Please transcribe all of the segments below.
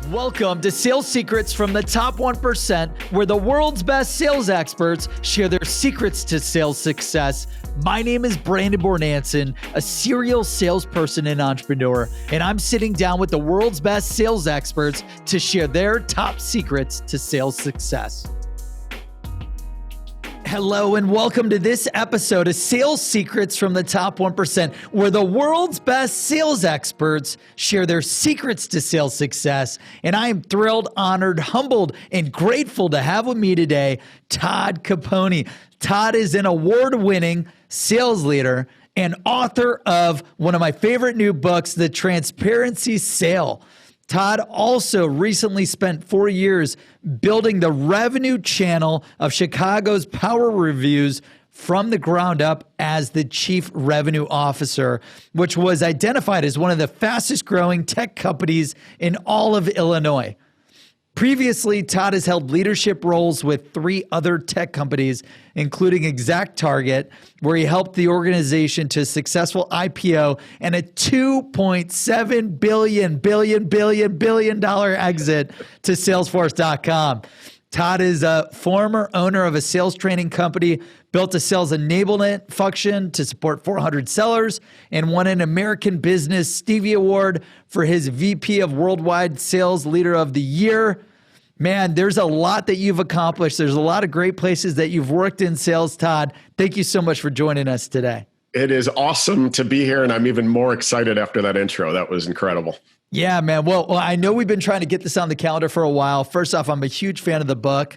Welcome to Sales Secrets from the Top 1%, where the world's best sales experts share their secrets to sales success. My name is Bornancin, a serial salesperson and entrepreneur, and I'm sitting down with the world's best sales experts to share their top secrets to sales success. Hello and welcome to this episode of Sales Secrets from the Top 1%, where the world's best sales experts share their secrets to sales success. And I am thrilled, honored, humbled, and grateful to have with me today, Todd Caponi. Todd is an award-winning sales leader and author of one of my favorite new books, The Transparency Sale. Todd also recently spent 4 years building the revenue channel of Chicago's PowerReviews from the ground up as the Chief Revenue Officer, which was identified as one of the fastest growing tech companies in all of Illinois. Previously, Todd has held leadership roles with 3 other tech companies, including ExactTarget, where he helped the organization to a successful IPO and a $2.7 billion exit to Salesforce.com. Todd is a former owner of a sales training company, built a sales enablement function to support 400 sellers, and won an American Business Stevie Award for his VP of Worldwide Sales Leader of the Year. Man, there's a lot that you've accomplished. There's a lot of great places that you've worked in sales, Todd. Thank you so much for joining us today. It is awesome to be here, and I'm even more excited after that intro. That was incredible. Yeah, man. Well, I know we've been trying to get this on the calendar for a while. First off, I'm a huge fan of the book.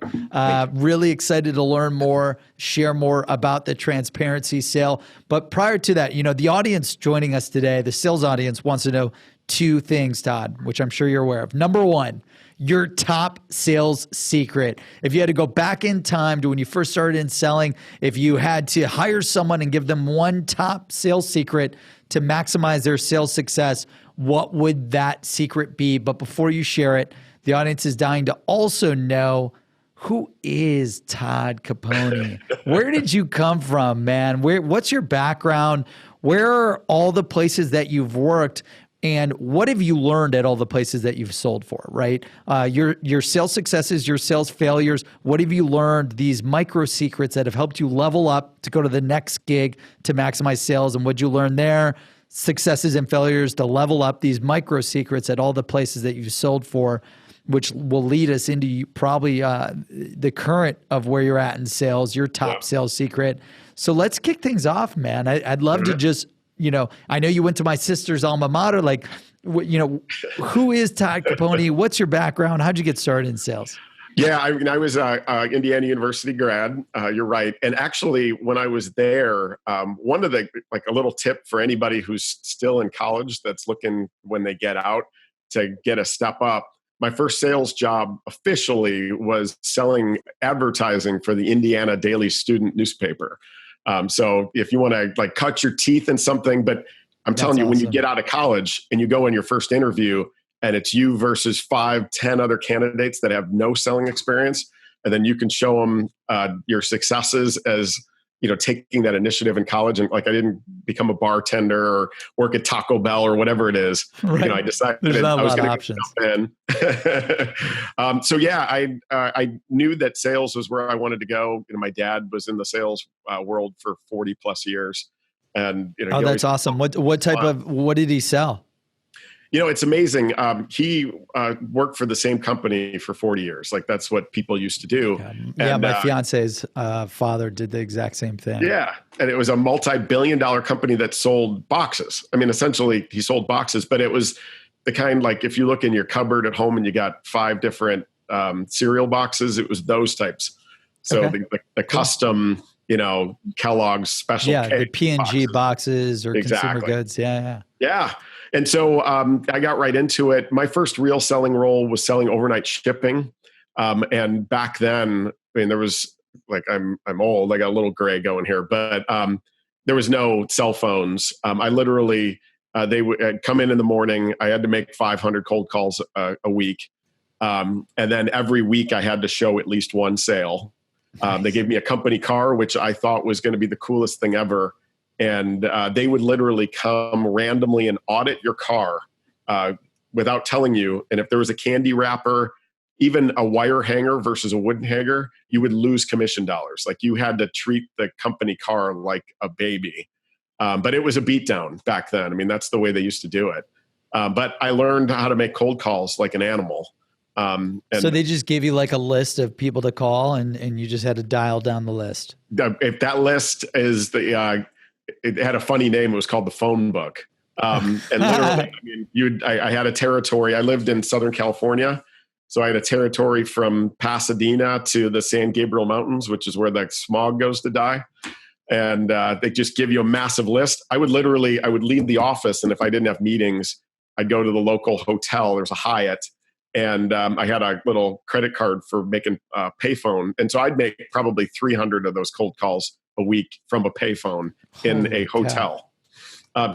Really excited to learn more, share more about the transparency sale. But prior to that, the audience joining us today, the sales audience, wants to know 2 things, Todd, which I'm sure you're aware of. Number 1, your top sales secret. If you had to go back in time to when you first started in selling, if you had to hire someone and give them one top sales secret to maximize their sales success, what would that secret be? But before you share it, the audience is dying to also know, who is Todd Caponi? Where did you come from, man? What's your background? Where are all the places that you've worked? And what have you learned at all the places that you've sold for, right? Your sales successes, your sales failures, what have you learned, these micro secrets that have helped you level up to go to the next gig to maximize sales, and what'd you learn there? Successes and failures to level up, these micro secrets at all the places that you've sold for, which will lead us into probably the current of where you're at in sales, your top sales secret. So let's kick things off, man. I'd love to just, I know you went to my sister's alma mater. Who is Todd Caponi? What's your background? How'd you get started in sales? Yeah, I was Indiana University grad. You're right. And actually, when I was there, one of the, a little tip for anybody who's still in college that's looking when they get out to get a step up, my first sales job officially was selling advertising for the Indiana Daily Student newspaper. So if you want to cut your teeth in something, but I'm telling you, awesome. When you get out of college and you go in your first interview and it's you versus 5, 10 other candidates that have no selling experience, and then you can show them your successes as, taking that initiative in college. And I didn't become a bartender or work at Taco Bell or whatever it is. Right. I decided I was going to jump in. So yeah, I knew that sales was where I wanted to go. My dad was in the sales world for 40 plus years. And, that's awesome. What did he sell? It's amazing. He worked for the same company for 40 years. That's what people used to do. Yeah, and, my fiance's father did the exact same thing. Yeah. And it was a multi-billion-dollar company that sold boxes. Essentially he sold boxes, but it was the kind, if you look in your cupboard at home and you got 5 different cereal boxes, it was those types. So the custom, Kellogg's special the P&G boxes or consumer goods. Yeah. And so I got right into it. My first real selling role was selling overnight shipping. And back then, there was I'm old. I got a little gray going here, but there was no cell phones. I literally, they would come in the morning. I had to make 500 cold calls a week. And then every week I had to show at least one sale. They gave me a company car, which I thought was going to be the coolest thing ever. And they would literally come randomly and audit your car without telling you. And if there was a candy wrapper, even a wire hanger versus a wooden hanger, you would lose commission dollars. Like you had to treat the company car like a baby. But it was a beatdown back then. I mean, that's the way they used to do it. But I learned how to make cold calls like an animal. And so they just gave you like a list of people to call, and you just had to dial down the list. If that list is it had a funny name. It was called the phone book. And literally, I mean, I had a territory. I lived in Southern California. So I had a territory from Pasadena to the San Gabriel Mountains, which is where the smog goes to die. And they just give you a massive list. I would leave the office, and if I didn't have meetings, I'd go to the local hotel. There's a Hyatt, and I had a little credit card for making payphone. And so I'd make probably 300 of those cold calls a week from a payphone in a hotel.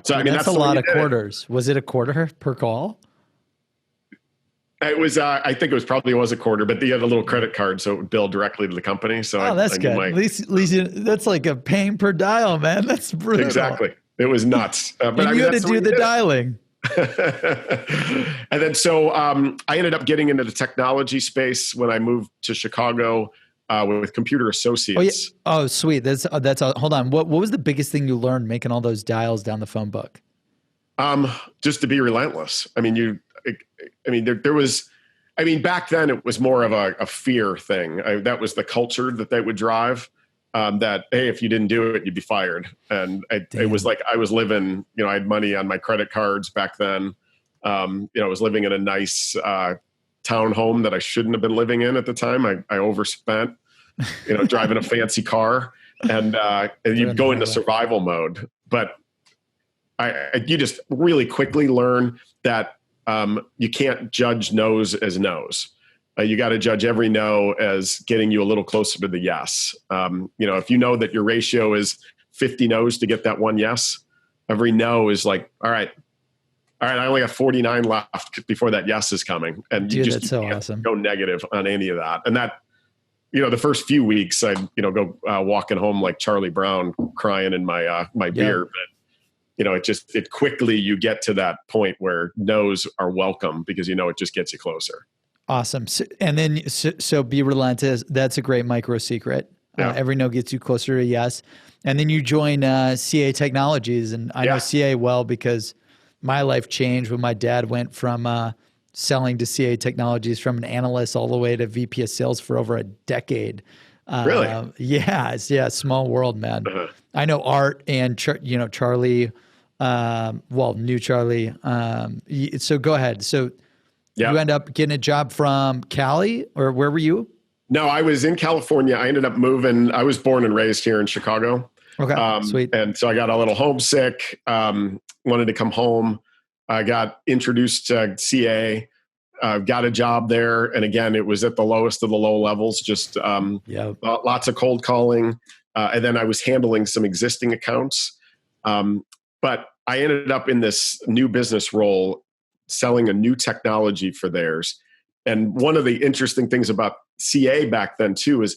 So I mean, that's a lot of quarters. Was it a quarter per call? It was, I think it was a quarter, but you had a little credit card, so it would bill directly to the company. So that's good. At least that's like a paying per dial, man. That's brutal. Exactly. It was nuts. But and you had to do the dialing. And then so I ended up getting into the technology space when I moved to Chicago with Computer Associates. Oh, sweet. That's hold on. What was the biggest thing you learned making all those dials down the phone book? Just to be relentless. I mean, there was, back then it was more of a fear thing. That was the culture that they would drive. That, hey, if you didn't do it, you'd be fired. And it was like I was living, I had money on my credit cards back then. I was living in a nice townhome that I shouldn't have been living in at the time. I overspent, driving a fancy car, and you go into survival mode. But you just really quickly learn that you can't judge no's as no's. You got to judge every no as getting you a little closer to the yes. If you know that your ratio is 50 no's to get that one yes, every no is like, all right, I only got 49 left before that yes is coming. And that's so awesome. Go negative on any of that. And that, the first few weeks I'd, go walking home like Charlie Brown crying in my beer. But it quickly you get to that point where no's are welcome because it just gets you closer. Awesome. So be relentless. That's a great micro secret. Yeah. Every no gets you closer to yes. And then you join CA Technologies, and I know CA well because my life changed when my dad went from selling to CA Technologies from an analyst all the way to VP of sales for over a decade. Really? Yeah. Small world, man. Uh-huh. I know Art and Charlie. New Charlie. So go ahead. So you end up getting a job from Cali, or where were you? No, I was in California. I ended up moving. I was born and raised here in Chicago. Okay, sweet. And so I got a little homesick, wanted to come home. I got introduced to CA, got a job there. And again, it was at the lowest of the low levels, just lots of cold calling. And then I was handling some existing accounts. But I ended up in this new business role selling a new technology for theirs. And one of the interesting things about CA back then too is,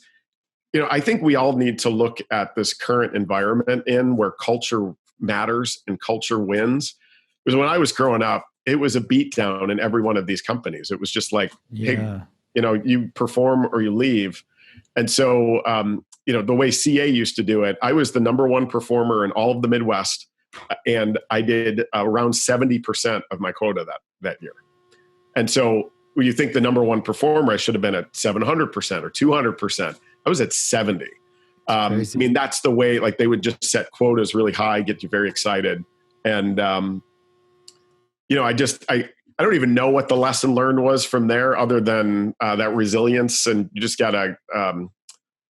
I think we all need to look at this current environment where culture matters and culture wins. Because when I was growing up, it was a beatdown in every one of these companies. It was just like, hey, you perform or you leave. And so, the way CA used to do it, I was the number one performer in all of the Midwest. And I did around 70% of my quota that year. And so when you think the number one performer, I should have been at 700% or 200%. I was at 70. That's the way, like they would just set quotas really high, get you very excited. And, I don't even know what the lesson learned was from there other than that resilience. And you just got to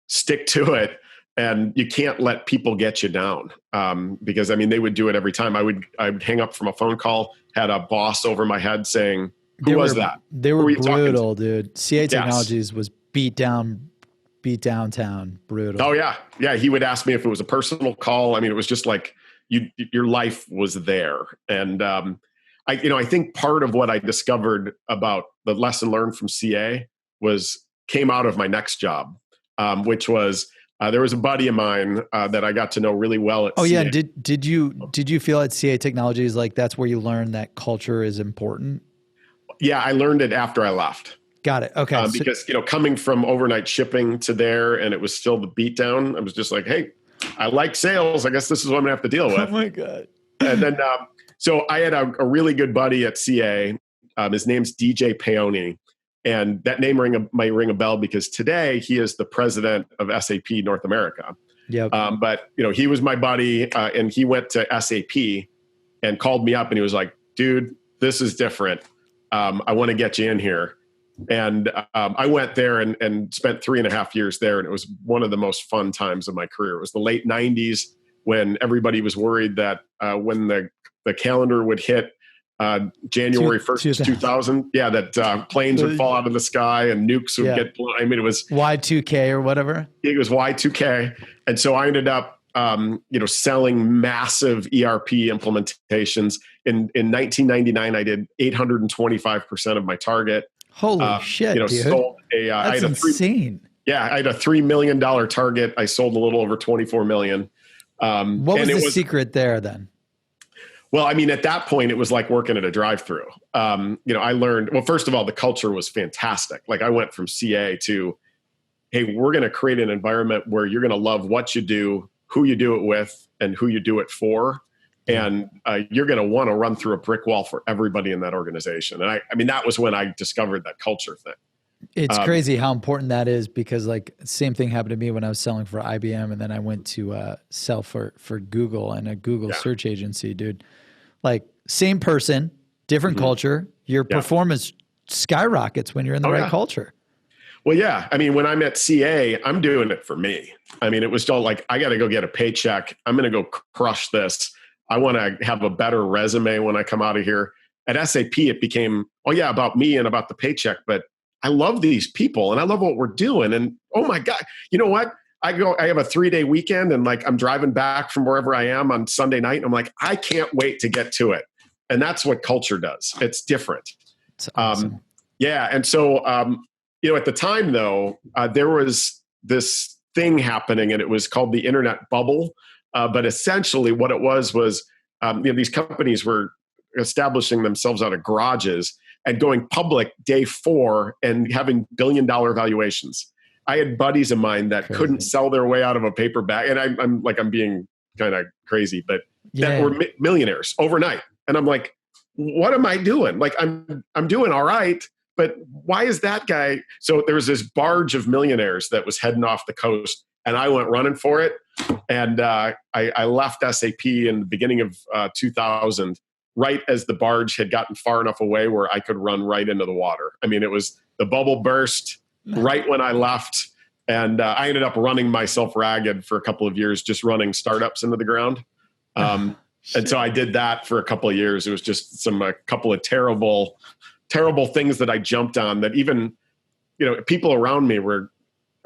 stick to it. And you can't let people get you down because, they would do it every time. I'd hang up from a phone call, had a boss over my head saying, who was that? They were brutal, dude. CA Technologies was beat downtown, brutal. Oh, yeah. Yeah, he would ask me if it was a personal call. It was just like your life was there. And I think part of what I discovered about the lesson learned from CA came out of my next job, which was there was a buddy of mine that I got to know really well at CA. Yeah. Did you feel at CA Technologies like that's where you learned that culture is important? yeah, I learned it after I left. Got it. Okay. Because, coming from overnight shipping to there, and it was still the beatdown, I was just like, hey, I like sales. I guess this is what I'm going to have to deal with. Oh my God. And then, so I had a really good buddy at CA. His name's DJ Paoni. And that name might ring a bell because today he is the president of SAP North America. Yep. But, he was my buddy, and he went to SAP and called me up and he was like, dude, this is different. I want to get you in here. And I went there and spent 3.5 years there. And it was one of the most fun times of my career. It was the late 90s when everybody was worried that when the calendar would hit January 1st, 2000, that planes would fall out of the sky and nukes would get blown. I mean, it was Y2K or whatever. It was Y2K. And so I ended up, selling massive ERP implementations. In 1999, I did 825% of my target. Holy shit, dude. Sold that's insane. I had a $3 million target. I sold a little over 24 million. What was the secret there then? Well, I mean, at that point, it was like working at a drive-through. I learned, well, first of all, the culture was fantastic. Like I went from CA to, hey, we're going to create an environment where you're going to love what you do, who you do it with, and who you do it for. And you're going to want to run through a brick wall for everybody in that organization. And I mean, that was when I discovered that culture thing. It's crazy how important that is because like same thing happened to me when I was selling for IBM. And then I went to sell for Google and a Google search agency, dude. Like same person, different culture, your performance skyrockets when you're in the right culture. Well, yeah. I mean, when I'm at CA, I'm doing it for me. I mean, it was still like, I got to go get a paycheck. I'm going to go crush this. I want to have a better resume when I come out of here. At SAP, it became, about me and about the paycheck, but I love these people and I love what we're doing. And oh my God, you know what? I have a 3-day weekend and like, I'm driving back from wherever I am on Sunday night. And I'm like, I can't wait to get to it. And that's what culture does. It's different. It's awesome. And so, at the time though, there was this thing happening and it was called the internet bubble. But essentially what it was these companies were establishing themselves out of garages and going public day 4 and having billion-dollar valuations. I had buddies of mine that couldn't sell their way out of a paper bag. And I'm being kind of crazy, but that were millionaires overnight. And I'm like, what am I doing? Like, I'm doing all right, but why is that guy? So there was this barge of millionaires that was heading off the coast and I went running for it. And I left SAP in the beginning of 2000, right as the barge had gotten far enough away where I could run right into the water. I mean, it was the bubble burst right when I left. And I ended up running myself ragged for a couple of years, just running startups into the ground. And so I did that for a couple of years. It was just a couple of terrible things that I jumped on that even, people around me were,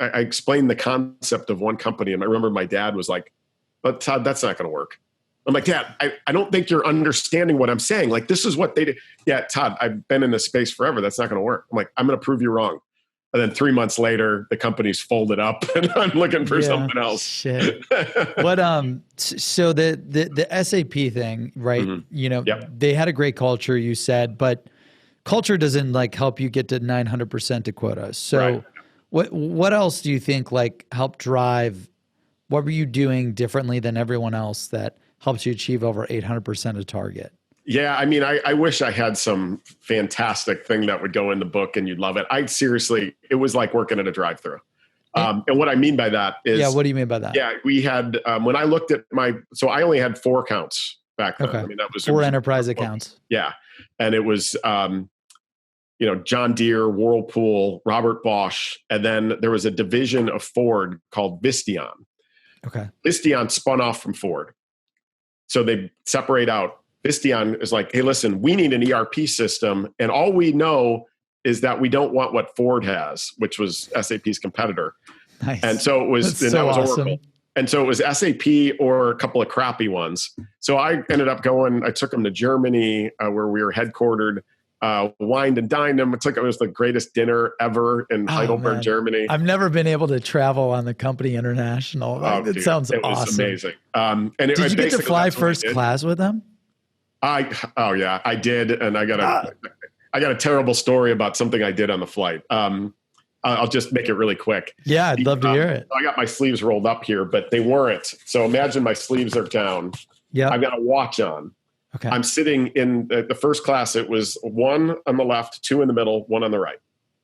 I explained the concept of one company. And I remember my dad was like, but Todd, that's not going to work. I'm like, Dad, I don't think you're understanding what I'm saying. Like, this is what they did. Yeah, Todd, I've been in this space forever. That's not going to work. I'm like, I'm going to prove you wrong. And then 3 months later, the company's folded up and I'm looking for something else. Shit. What, so the SAP thing, right? They had a great culture, you said, but culture doesn't like help you get to 900% to quotas. So what else do you think like helped drive, what were you doing differently than everyone else that helps you achieve over 800% of target? Yeah, I mean, I wish I had some fantastic thing that would go in the book and you'd love it. It was like working at a drive-through. And what I mean by that is... Yeah, what do you mean by that? Yeah, we had, when I looked at so I only had 4 accounts back then. Okay. I mean, that was 4 enterprise accounts. Yeah. And it was, John Deere, Whirlpool, Robert Bosch. And then there was a division of Ford called Visteon. Okay. Visteon spun off from Ford. So they separate out. Visteon is like, hey, listen, we need an ERP system. And all we know is that we don't want what Ford has, which was SAP's competitor. Nice. And so it was, that was awesome. Oracle. And so it was SAP or a couple of crappy ones. So I ended up I took them to Germany where we were headquartered, wined and dined them. It was the greatest dinner ever in Heidelberg, Germany. I've never been able to travel on the company international. It sounds awesome. It was amazing. Did you get to fly first class with them? I did. And I got I got a terrible story about something I did on the flight. I'll just make it really quick. Yeah, I'd love to hear it. I got my sleeves rolled up here, but they weren't. So imagine my sleeves are down. Yeah. I've got a watch on. Okay. I'm sitting in the first class. It was 1 on the left, 2 in the middle, 1 on the right.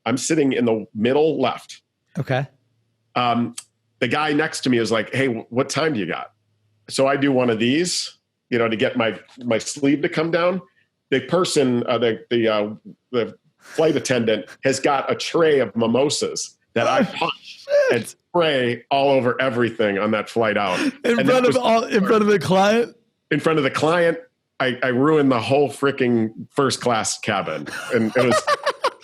I'm sitting in the middle left. Okay. The guy next to me is like, "Hey, what time do you got?" So I do one of these, to get my sleeve to come down. The person, the flight attendant has got a tray of mimosas that I punch and spray all over everything on that flight out. In front of the client? In front of the client, I ruined the whole freaking first class cabin. And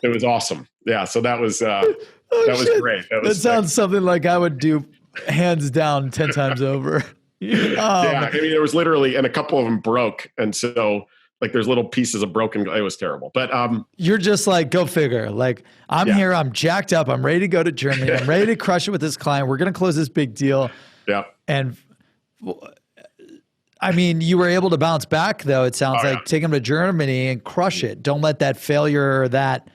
it was awesome. Yeah. So that was great. That sounds something like I would do hands down 10 times over. Yeah. I mean, there was literally, and a couple of them broke. And so like there's little pieces of broken, it was terrible. But you're just like, go figure. Like I'm here, I'm jacked up, I'm ready to go to Germany. I'm ready to crush it with this client. We're going to close this big deal. Yeah. And I mean, you were able to bounce back though. It sounds like take them to Germany and crush it. Don't let that failure or that,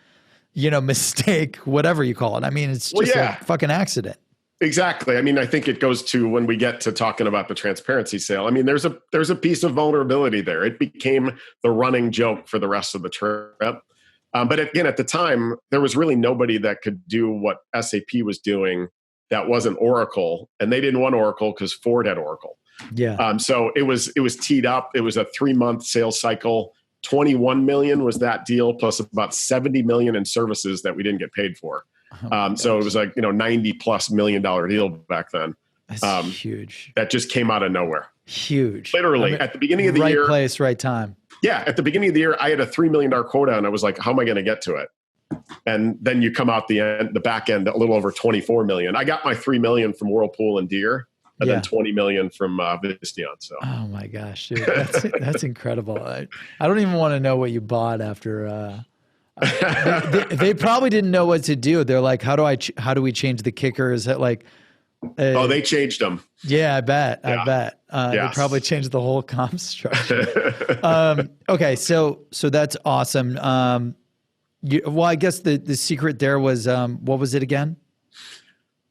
mistake, whatever you call it. I mean, it's just a fucking accident. Exactly. I mean, I think it goes to when we get to talking about the transparency sale. I mean, there's a piece of vulnerability there. It became the running joke for the rest of the trip. But again, at the time, there was really nobody that could do what SAP was doing that wasn't Oracle, and they didn't want Oracle because Ford had Oracle. Yeah. So it was teed up. It was a 3-month sales cycle. 21 million was that deal, plus about 70 million in services that we didn't get paid for. So it was like, $90+ million deal back then. That's huge. That just came out of nowhere. Huge. Literally at the beginning of the year. Right place, right time. Yeah. At the beginning of the year, I had a $3 million quota and I was like, how am I going to get to it? And then you come out the back end, a little over 24 million. I got my 3 million from Whirlpool and Deere, and then 20 million from Visteon. So. Oh my gosh, dude. That's incredible. I don't even want to know what you bought after, they probably didn't know what to do. They're like, how do we change the kickers? That like, they changed them. Yeah, I bet. They probably changed the whole comp structure. Okay, so that's awesome. I guess the secret there was what was it again?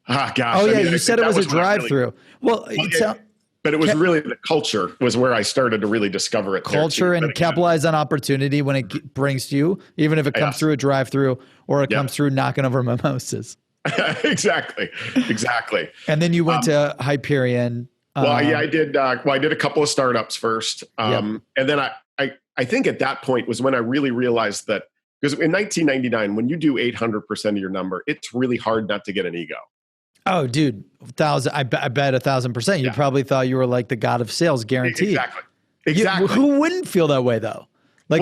Ah, gosh. Oh yeah, you said it was a drive-through. But it was really the culture was where I started to really discover it. Culture and capitalize on opportunity when it brings to you, even if it comes through a drive-through or it comes through knocking over mimosas. Exactly. And then you went to Hyperion. I did a couple of startups first. And then I think at that point was when I really realized that, because in 1999, when you do 800% of your number, it's really hard not to get an ego. Oh, dude, 1,000. I bet 1,000%. You probably thought you were like the god of sales, guaranteed. Exactly. Who wouldn't feel that way though? Like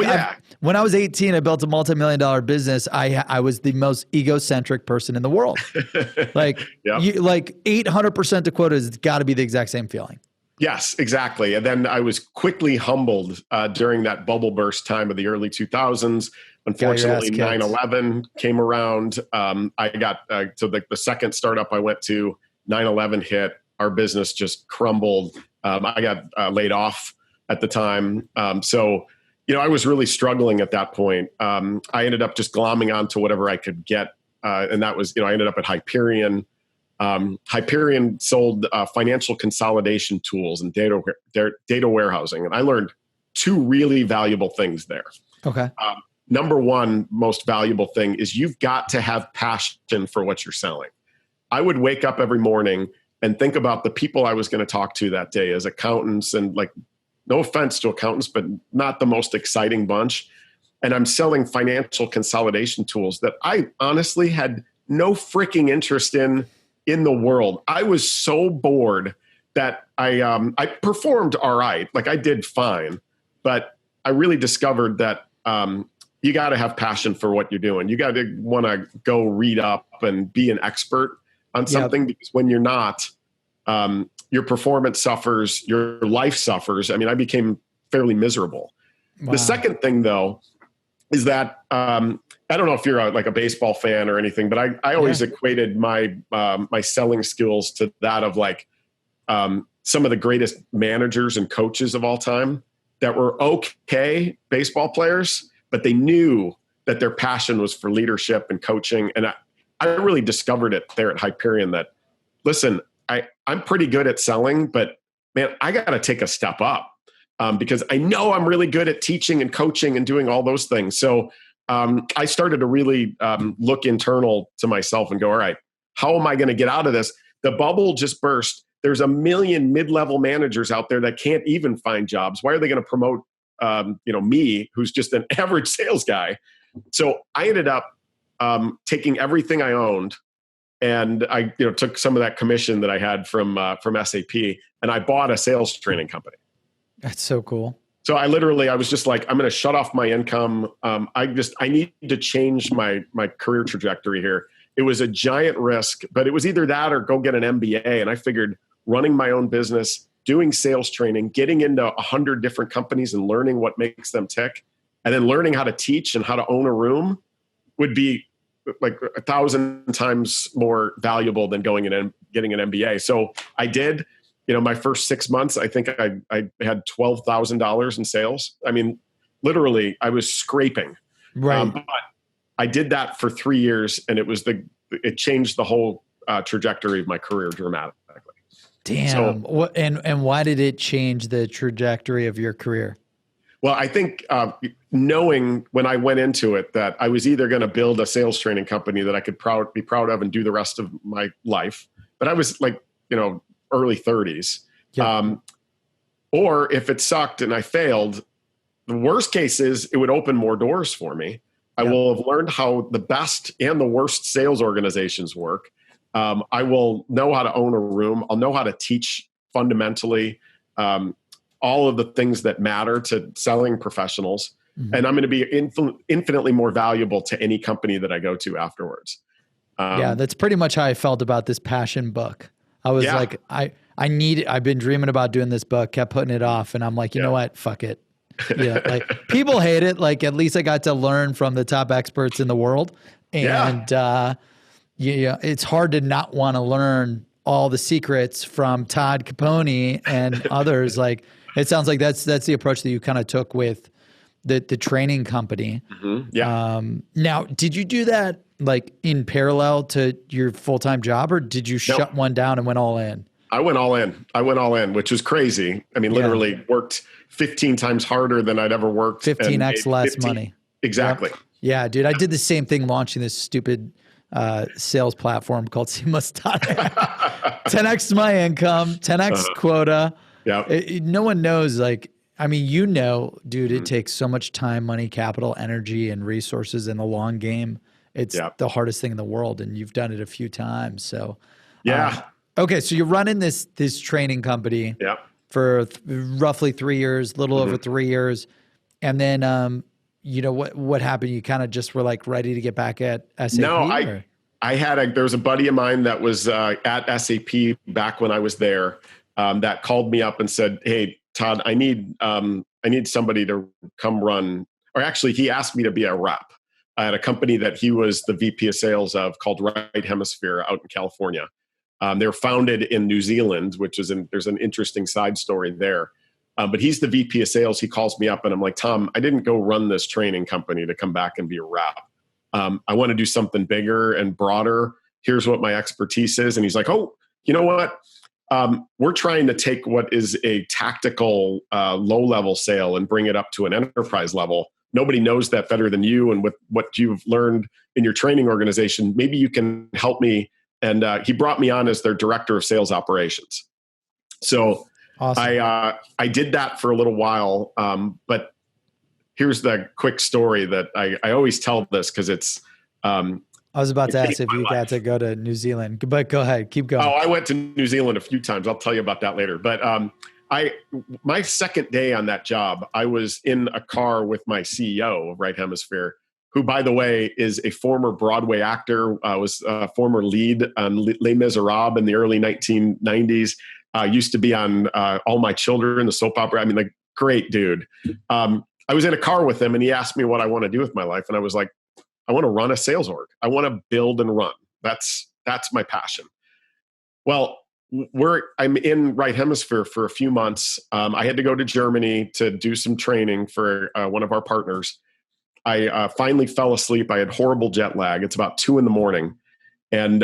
when I was 18, I built a multi-million-dollar business. I was the most egocentric person in the world. Like 800% to quota has got to be the exact same feeling. Yes, exactly. And then I was quickly humbled during that bubble burst time of the early 2000s. Unfortunately, 9/11 came around. I got to the second startup I went to, 9/11 hit. Our business just crumbled. I got laid off at the time. So, I was really struggling at that point. I ended up just glomming onto whatever I could get. And that was, I ended up at Hyperion. Hyperion sold financial consolidation tools and data warehousing. And I learned 2 really valuable things there. Okay. Number one most valuable thing is you've got to have passion for what you're selling. I would wake up every morning and think about the people I was going to talk to that day as accountants, and like, no offense to accountants, but not the most exciting bunch. And I'm selling financial consolidation tools that I honestly had no freaking interest in the world. I was so bored that I performed all right. Like I did fine, but I really discovered that you got to have passion for what you're doing. You got to want to go read up and be an expert on something, because when you're not, your performance suffers, your life suffers. I mean, I became fairly miserable. Wow. The second thing, though, is that I don't know if you're like a baseball fan or anything, but I always equated my my selling skills to that of like some of the greatest managers and coaches of all time that were okay baseball players, but they knew that their passion was for leadership and coaching. And I really discovered it there at Hyperion that, listen, I'm pretty good at selling, but man, I got to take a step up because I know I'm really good at teaching and coaching and doing all those things. So I started to really look internal to myself and go, all right, how am I going to get out of this? The bubble just burst. There's a million mid-level managers out there that can't even find jobs. Why are they going to promote me, who's just an average sales guy? So I ended up taking everything I owned, and I took some of that commission that I had from SAP, and I bought a sales training company. That's so cool. So I was just like, I'm going to shut off my income. I need to change my career trajectory here. It was a giant risk, but it was either that or go get an MBA. And I figured running my own business, doing sales training, getting into 100 different companies and learning what makes them tick, and then learning how to teach and how to own a room would be like 1,000 times more valuable than going in and getting an MBA. So I did. My first 6 months, I think I had $12,000 in sales. I mean, literally, I was scraping. Right. But I did that for 3 years, and it changed the whole trajectory of my career dramatically. Damn. So, and why did it change the trajectory of your career? Well, I think knowing when I went into it that I was either going to build a sales training company that I could be proud of and do the rest of my life, but I was like, early 30s. Yeah. Or if it sucked and I failed, the worst case is it would open more doors for me. I will have learned how the best and the worst sales organizations work. I will know how to own a room. I'll know how to teach fundamentally all of the things that matter to selling professionals. Mm-hmm. And I'm going to be infinitely more valuable to any company that I go to afterwards. That's pretty much how I felt about this passion book. I was like, I've been dreaming about doing this book, kept putting it off. And I'm like, you know what? Fuck it. Like people hate it. Like at least I got to learn from the top experts in the world. And it's hard to not want to learn all the secrets from Todd Caponi and others. Like it sounds like that's the approach that you kind of took with the training company. Mm-hmm. Yeah. Now, did you do that like in parallel to your full-time job, or did you shut one down and went all in? I went all in, which was crazy. I mean, literally worked 15 times harder than I'd ever worked. 15x less money. Exactly. Yep. Yeah, dude. I did the same thing launching this stupid sales platform called seamless.ai. 10x my income, 10x quota. Yeah. No one knows, like, I mean, dude, it takes so much time, money, capital, energy, and resources in the long game. It's the hardest thing in the world, and you've done it a few times. So, okay, so you're running this training company for roughly 3 years, little over 3 years, and then what happened? You kind of just were like ready to get back at SAP? No, there was a buddy of mine that was at SAP back when I was there that called me up and said, "Hey, Todd, I need somebody to come run," or actually he asked me to be a rep at a company that he was the VP of sales of called Hemisphere out in California. They're founded in New Zealand, there's an interesting side story there. But he's the VP of sales. He calls me up and I'm like, "Tom, I didn't go run this training company to come back and be a rep. I want to do something bigger and broader. Here's what my expertise is." And he's like, "Oh, you know what? We're trying to take what is a tactical low-level sale and bring it up to an enterprise level. Nobody knows that better than you, and with what you've learned in your training organization, maybe you can help me." And he brought me on as their director of sales operations. So awesome. I did that for a little while, but here's the quick story that I always tell this because it's I was about to ask if you got to go to New Zealand, but go ahead, keep going. Oh, I went to New Zealand a few times. I'll tell you about that later. But my second day on that job, I was in a car with my CEO of Right Hemisphere, who, by the way, is a former Broadway actor, was a former lead on Les Miserables in the early 1990s, used to be on All My Children, the soap opera. I mean, like, great dude. I was in a car with him, and he asked me what I want to do with my life. And I was like, I want to run a sales org. I want to build and run. That's my passion. Well, I'm in Right Hemisphere for a few months. I had to go to Germany to do some training for one of our partners. I finally fell asleep. I had horrible jet lag. It's about 2 a.m. And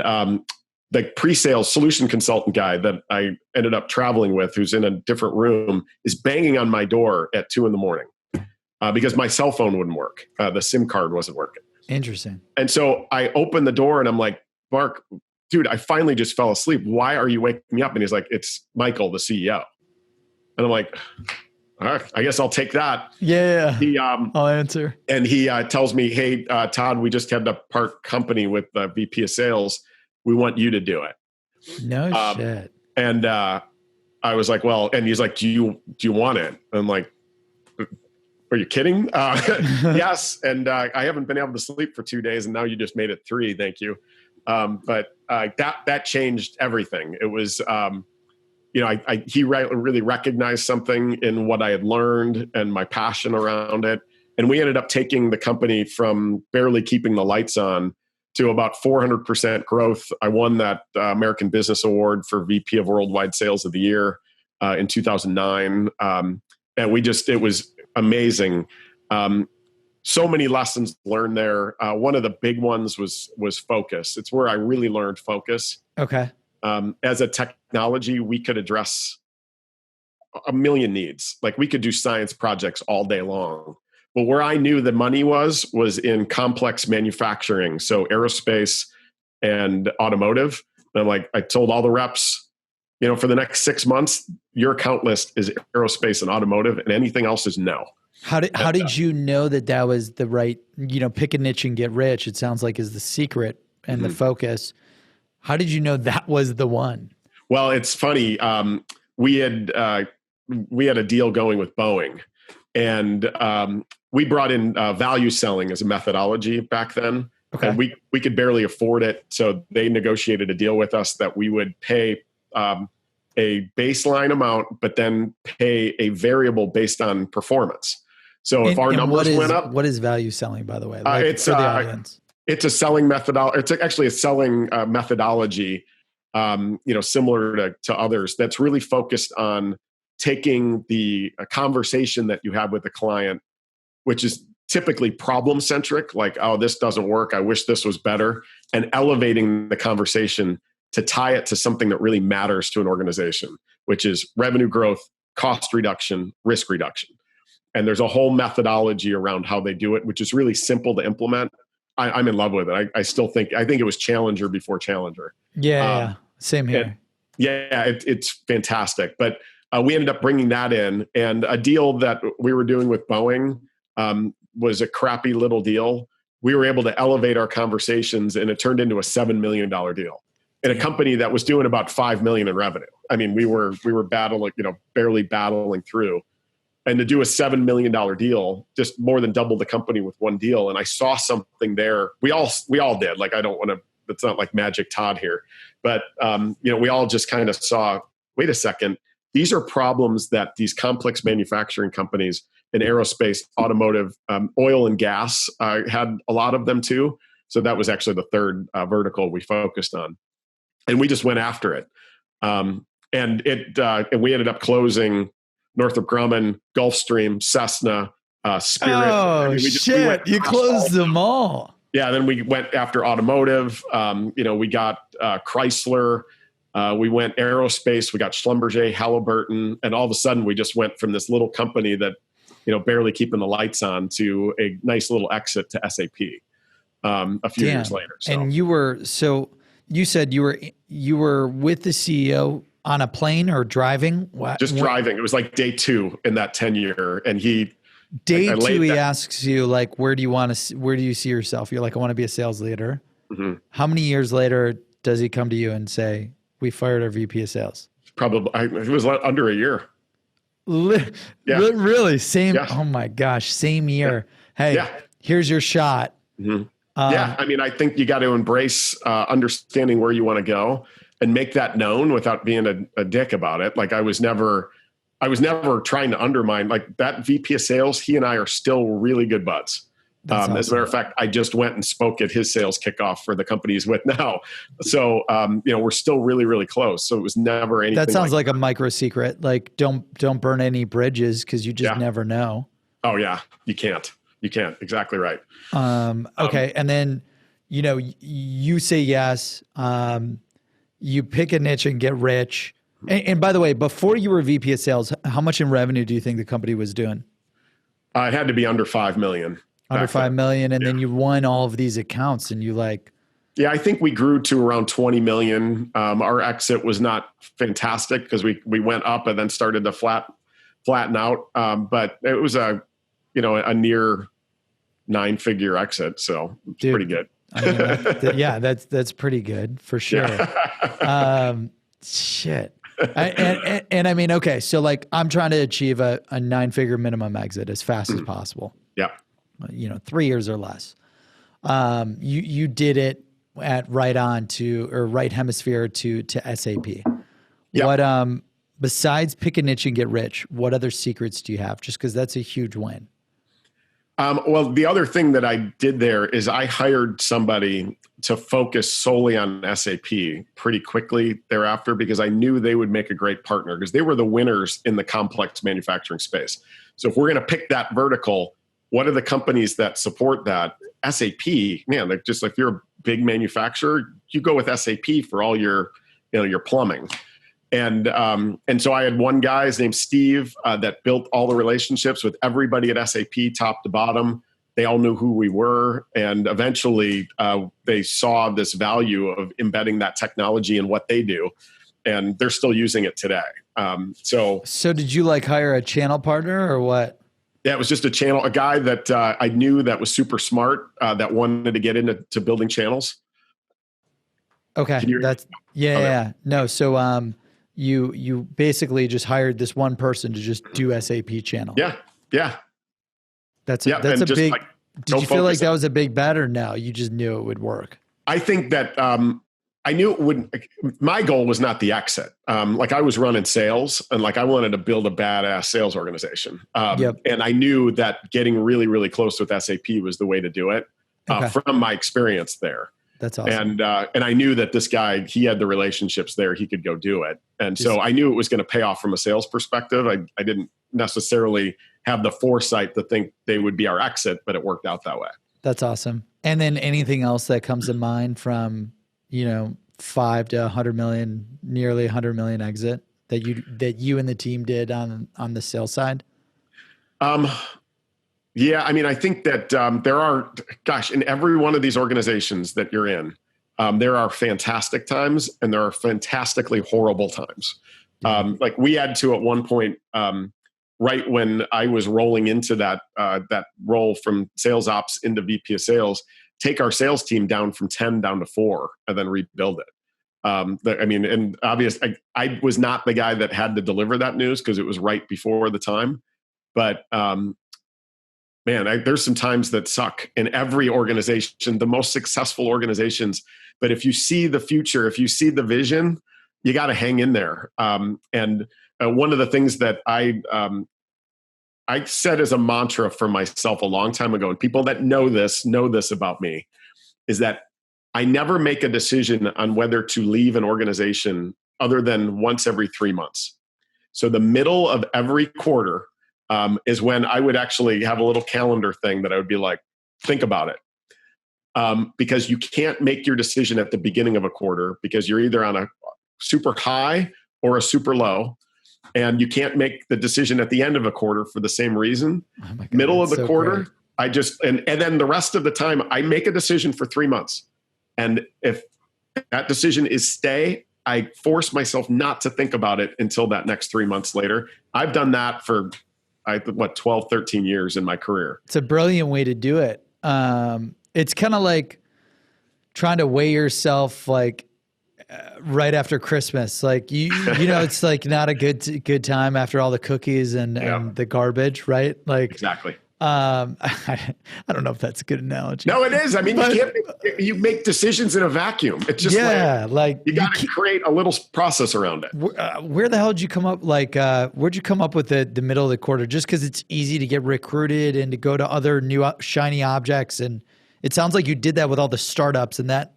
the pre-sales solution consultant guy that I ended up traveling with, who's in a different room, is banging on my door at 2 a.m. Because my cell phone wouldn't work. The SIM card wasn't working. Interesting. And so I opened the door and I'm like, Mark, dude, I finally just fell asleep. Why are you waking me up? And he's like, it's Michael, the CEO. And I'm like, all right, I guess I'll take that. Yeah, I'll answer. And he tells me, hey, Todd, we just had to part company with the VP of sales. We want you to do it. No shit. And I was like, well, and he's like, do you want it? And I'm like, are you kidding? Yes. And I haven't been able to sleep for 2 days, and now you just made it 3. Thank you. But that changed everything. It was, he really recognized something in what I had learned and my passion around it. And we ended up taking the company from barely keeping the lights on to about 400% growth. I won that American Business Award for VP of Worldwide Sales of the Year in 2009. And it was amazing. So many lessons learned there. One of the big ones was focus. It's where I really learned focus. Okay. As a technology, we could address a million needs. Like, we could do science projects all day long. But where I knew the money was in complex manufacturing. So aerospace and automotive. And I'm like, I told all the reps, for the next 6 months, your account list is aerospace and automotive, and anything else is no. How did you know that was the right, pick a niche and get rich? It sounds like is the secret and the focus. How did you know that was the one? Well, it's funny. We had a deal going with Boeing, and we brought in value selling as a methodology back then. Okay. And we could barely afford it. So they negotiated a deal with us that we would pay a baseline amount, but then pay a variable based on performance. So if our numbers went up. What is value selling, by the way? It's for the audience. It's a selling methodology. It's actually a selling methodology, similar to others, that's really focused on taking the conversation that you have with the client, which is typically problem centric, like, oh, this doesn't work, I wish this was better, and elevating the conversation to tie it to something that really matters to an organization, which is revenue growth, cost reduction, risk reduction. And there's a whole methodology around how they do it, which is really simple to implement. I'm in love with it. I think it was Challenger before Challenger. Yeah, same here. It's fantastic. But we ended up bringing that in, and a deal that we were doing with Boeing was a crappy little deal. We were able to elevate our conversations, and it turned into a $7 million deal in a company that was doing about $5 million in revenue. I mean, we were battling, barely battling through. And to do a $7 million deal, just more than double the company with one deal. And I saw something there. We all did. Like, I don't want to, it's not like Magic Todd here, but we all just kind of saw, wait a second, these are problems that these complex manufacturing companies in aerospace, automotive, oil and gas had a lot of them too. So that was actually the third vertical we focused on. And we just went after it. And we ended up closing Northrop Grumman, Gulfstream, Cessna, Spirit. Oh, shit. You closed them all. Yeah. Then we went after automotive. We got Chrysler. We went aerospace. We got Schlumberger, Halliburton. And all of a sudden, we just went from this little company that, barely keeping the lights on to a nice little exit to SAP a few years later. So. And you said you were with the CEO on a plane or driving? Just driving. It was like day 2 in that 10-year. And Day 2, he asks you, like, where do you see yourself? You're like, I want to be a sales leader. Mm-hmm. How many years later does he come to you and say, we fired our VP of sales? Probably, it was under a year. Really? Same. Yeah. Oh my gosh. Same year. Yeah. Hey, here's your shot. Mm-hmm. I mean, I think you got to embrace understanding where you want to go and make that known without being a dick about it. Like, I was never trying to undermine, like, that VP of sales. He and I are still really good buds. Awesome. As a matter of fact, I just went and spoke at his sales kickoff for the company he's with now. So, we're still really, really close. So it was never anything. That sounds like a micro secret. Like, don't burn any bridges, because you just never know. Oh yeah, you can't. You can't. Exactly right. Okay. And then, you say yes, you pick a niche and get rich. And by the way, before you were VP of sales, how much in revenue do you think the company was doing? It had to be under 5 million. Under 5 million. And then you won all of these accounts and you yeah, I think we grew to around 20 million. Our exit was not fantastic because we went up and then started to flatten out. But it was a near 9-figure exit. So it's pretty good. I mean, yeah, that's pretty good for sure. Yeah. Shit. And I mean, okay. So I'm trying to achieve a 9-figure minimum exit as fast as possible. Yeah. 3 years or less. You did it at Right Hemisphere to SAP. Yeah. What, besides pick a niche and get rich, what other secrets do you have? Just because that's a huge win. Well, the other thing that I did there is I hired somebody to focus solely on SAP pretty quickly thereafter, because I knew they would make a great partner because they were the winners in the complex manufacturing space. So if we're going to pick that vertical, what are the companies that support that? SAP, man, just if you're a big manufacturer, you go with SAP for all your plumbing. And so I had one guy, his name's Steve, that built all the relationships with everybody at SAP, top to bottom. They all knew who we were. And eventually they saw this value of embedding that technology in what they do. And they're still using it today. So did you hire a channel partner or what? Yeah, it was just a guy that I knew that was super smart, that wanted to get into building channels. Okay. Yeah. No. So, you basically just hired this one person to just do SAP channel. Yeah. That's a big, did you feel like that was a big bet or no? You just knew it would work? I think that, I knew it wouldn't. My goal was not the exit. I was running sales and I wanted to build a badass sales organization. And I knew that getting really, really close with SAP was the way to do it from my experience there. That's awesome. And I knew that this guy, he had the relationships there. He could go do it. And so I knew it was going to pay off from a sales perspective. I didn't necessarily have the foresight to think they would be our exit, but it worked out that way. That's awesome. And then anything else that comes to mind from 5 to 100 million, nearly 100 million exit that you and the team did on the sales side? Yeah, I mean, I think that there are, in every one of these organizations that you're in, there are fantastic times and there are fantastically horrible times. We had to at one point, right when I was rolling into that role from sales ops into VP of sales, take our sales team down from 10 down to 4 and then rebuild it. And obviously I was not the guy that had to deliver that news because it was right before the time. But there's some times that suck in every organization, the most successful organizations. But if you see the future, if you see the vision, you got to hang in there. And one of the things that I said as a mantra for myself a long time ago, and people that know this about me, is that I never make a decision on whether to leave an organization other than once every 3 months. So the middle of every quarter is when I would actually have a little calendar thing that I would be like, think about it. Because you can't make your decision at the beginning of a quarter because you're either on a super high or a super low. And you can't make the decision at the end of a quarter for the same reason. Oh my God, middle of the quarter, great. I just, and then the rest of the time I make a decision for 3 months. And if that decision is stay, I force myself not to think about it until that next 3 months later. I've done that for 12, 13 years in my career. It's a brilliant way to do it. It's kind of like trying to weigh yourself right after Christmas. It's not a good time after all the cookies and the garbage, right? Exactly. I don't know if that's a good analogy. No, it is. I mean, you make decisions in a vacuum. It's just you got to create a little process around it. Where the hell did you come up? Where'd you come up with the middle of the quarter? Just because it's easy to get recruited and to go to other new shiny objects, and it sounds like you did that with all the startups, and that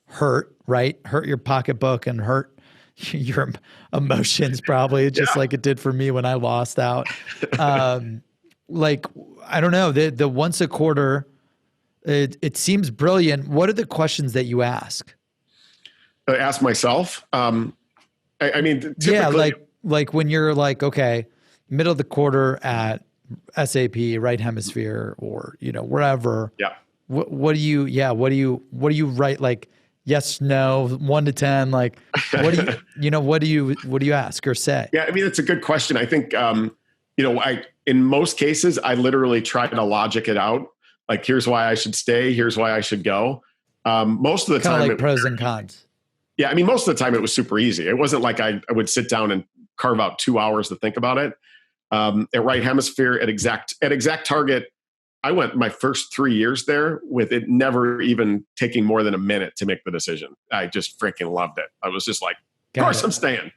hurt, right? Hurt your pocketbook and hurt your emotions, probably, just like it did for me when I lost out. like, I don't know, the once a quarter, it seems brilliant. What are the questions that you ask? I ask myself. I mean, typically, Yeah, like when you're like, okay, middle of the quarter at SAP, right Hemisphere, or wherever. yeah. What do you write? Like yes, no, 1 to 10. Like what do you ask or say? Yeah, I mean, it's a good question. I think, in most cases, I literally try to logic it out. Like, here's why I should stay. Here's why I should go. Most of the Kind of time, like pros and cons. yeah, I mean, most of the time it was super easy. It wasn't like I would sit down and carve out 2 hours to think about it. At Right Hemisphere, at ExactTarget, I went my first 3 years there with it never even taking more than a minute to make the decision. I just freaking loved it. I was just like, of course I'm staying.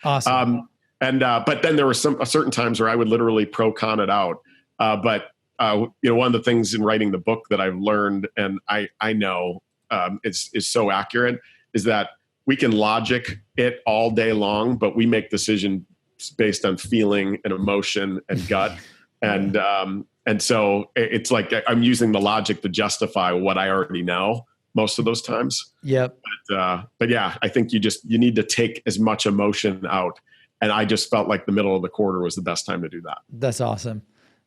Awesome. But then there were certain times where I would literally pro-con it out. But one of the things in writing the book that I've learned, and I know is so accurate, is that we can logic it all day long, but we make decisions based on feeling and emotion and gut. And so it's like I'm using the logic to justify what I already know most of those times. Yep. But yeah, I think you need to take as much emotion out. And I just felt like the middle of the quarter was the best time to do that. That's awesome.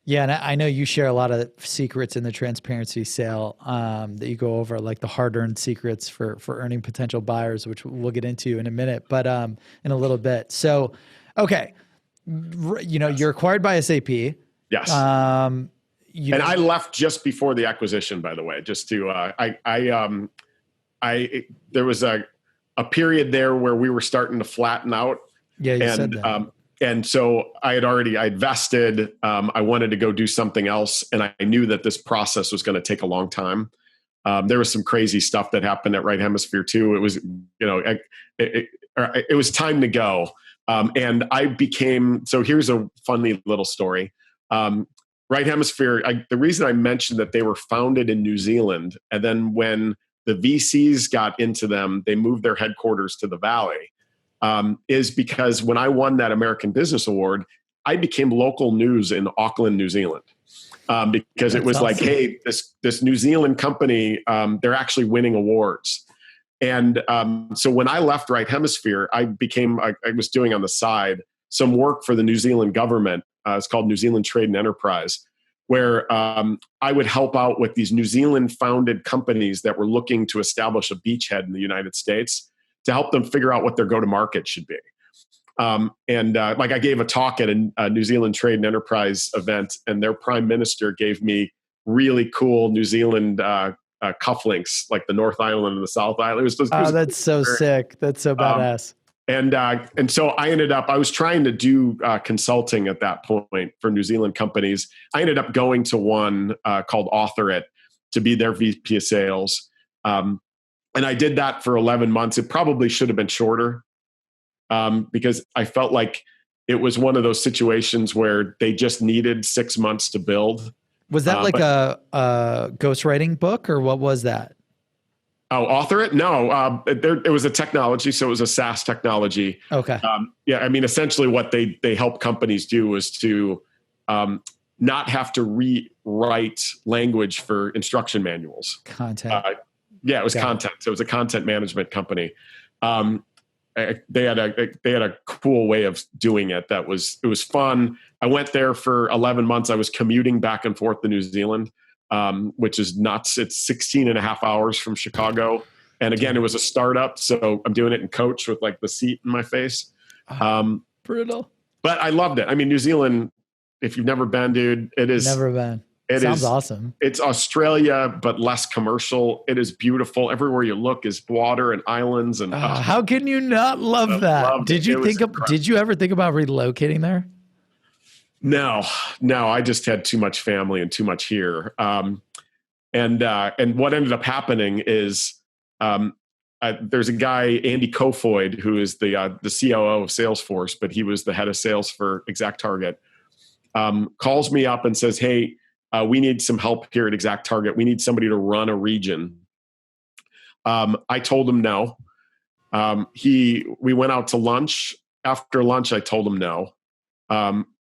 Yeah, and I know you share a lot of secrets in the transparency sale that you go over, like the hard-earned secrets for earning potential buyers, which we'll get into in a minute, but in a little bit. So, okay, you're acquired by SAP. Yes. And I left just before the acquisition, by the way. Just to there was a period there where we were starting to flatten out. Yeah, you said that. And so I vested. I wanted to go do something else, and I knew that this process was going to take a long time. There was some crazy stuff that happened at Right Hemisphere too. It was, it was time to go. And I became. So here's a funny little story. Right Hemisphere. The reason I mentioned that they were founded in New Zealand, and then when the VCs got into them, they moved their headquarters to the Valley. Is because when I won that American Business Award, I became local news in Auckland, New Zealand, because it was awesome. Like, hey, this New Zealand company, they're actually winning awards. And so when I left Right Hemisphere, I was doing on the side some work for the New Zealand government. It's called New Zealand Trade and Enterprise, where I would help out with these New Zealand-founded companies that were looking to establish a beachhead in the United States, to help them figure out what their go-to-market should be. Like I gave a talk at a New Zealand Trade and Enterprise event, and their prime minister gave me really cool New Zealand cufflinks, like the North Island and the South Island. That's so sick. That's so badass. And so I was trying to do consulting at that point for New Zealand companies. I ended up going to one called Author It to be their VP of sales. And I did that for 11 months. It probably should have been shorter because I felt like it was one of those situations where they just needed 6 months to build. Was that like a ghostwriting book, or what was that? Oh, Author It? No, it was a technology. So it was a SaaS technology. Okay. Yeah, I mean, essentially what they help companies do is to not have to rewrite language for instruction manuals. Content. Yeah, it was content. So it was a content management company. They had a cool way of doing it. It was fun. I went there for 11 months. I was commuting back and forth to New Zealand, which is nuts. It's 16 and a half hours from Chicago. And again, it was a startup. So I'm doing it in coach with like the seat in my face. Brutal. But I loved it. I mean, New Zealand, if you've never been, dude, it is. Never been. It sounds awesome. It's Australia, but less commercial. It is beautiful. Everywhere you look is water and islands. And how can you not love that? Did you ever think about relocating there? No. I just had too much family and too much here. And what ended up happening is there's a guy, Andy Kofoid, who is the COO of Salesforce, but he was the head of sales for ExactTarget. Calls me up and says, "Hey, we need some help here at ExactTarget. We need somebody to run a region." I told him no. We went out to lunch. After lunch, I told him no.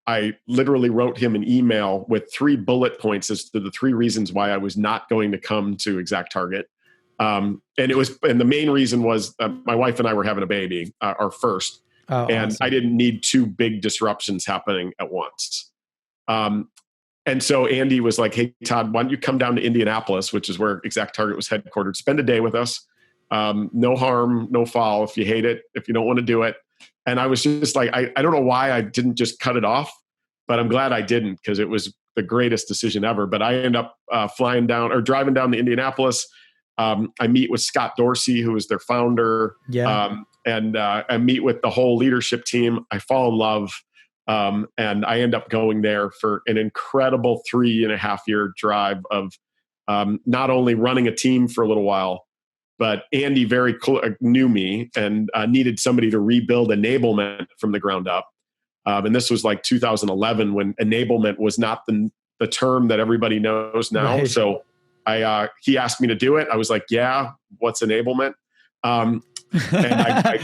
I literally wrote him an email with 3 bullet points as to the 3 reasons why I was not going to come to ExactTarget. And the main reason was my wife and I were having a baby, our first, and awesome. I didn't need 2 big disruptions happening at once. And so Andy was like, hey, Todd, why don't you come down to Indianapolis, which is where ExactTarget was headquartered, spend a day with us. No harm, no foul. If you hate it, if you don't want to do it. And I was just like, I don't know why I didn't just cut it off, but I'm glad I didn't, because it was the greatest decision ever. But I end up driving down to Indianapolis. I meet with Scott Dorsey, who is their founder. Yeah. And I meet with the whole leadership team. I fall in love. And I end up going there for an incredible 3.5-year drive of not only running a team for a little while, but Andy knew me and needed somebody to rebuild Enablement from the ground up. And this was like 2011, when Enablement was not the term that everybody knows now. Right. So he asked me to do it. I was like, yeah, what's Enablement? And I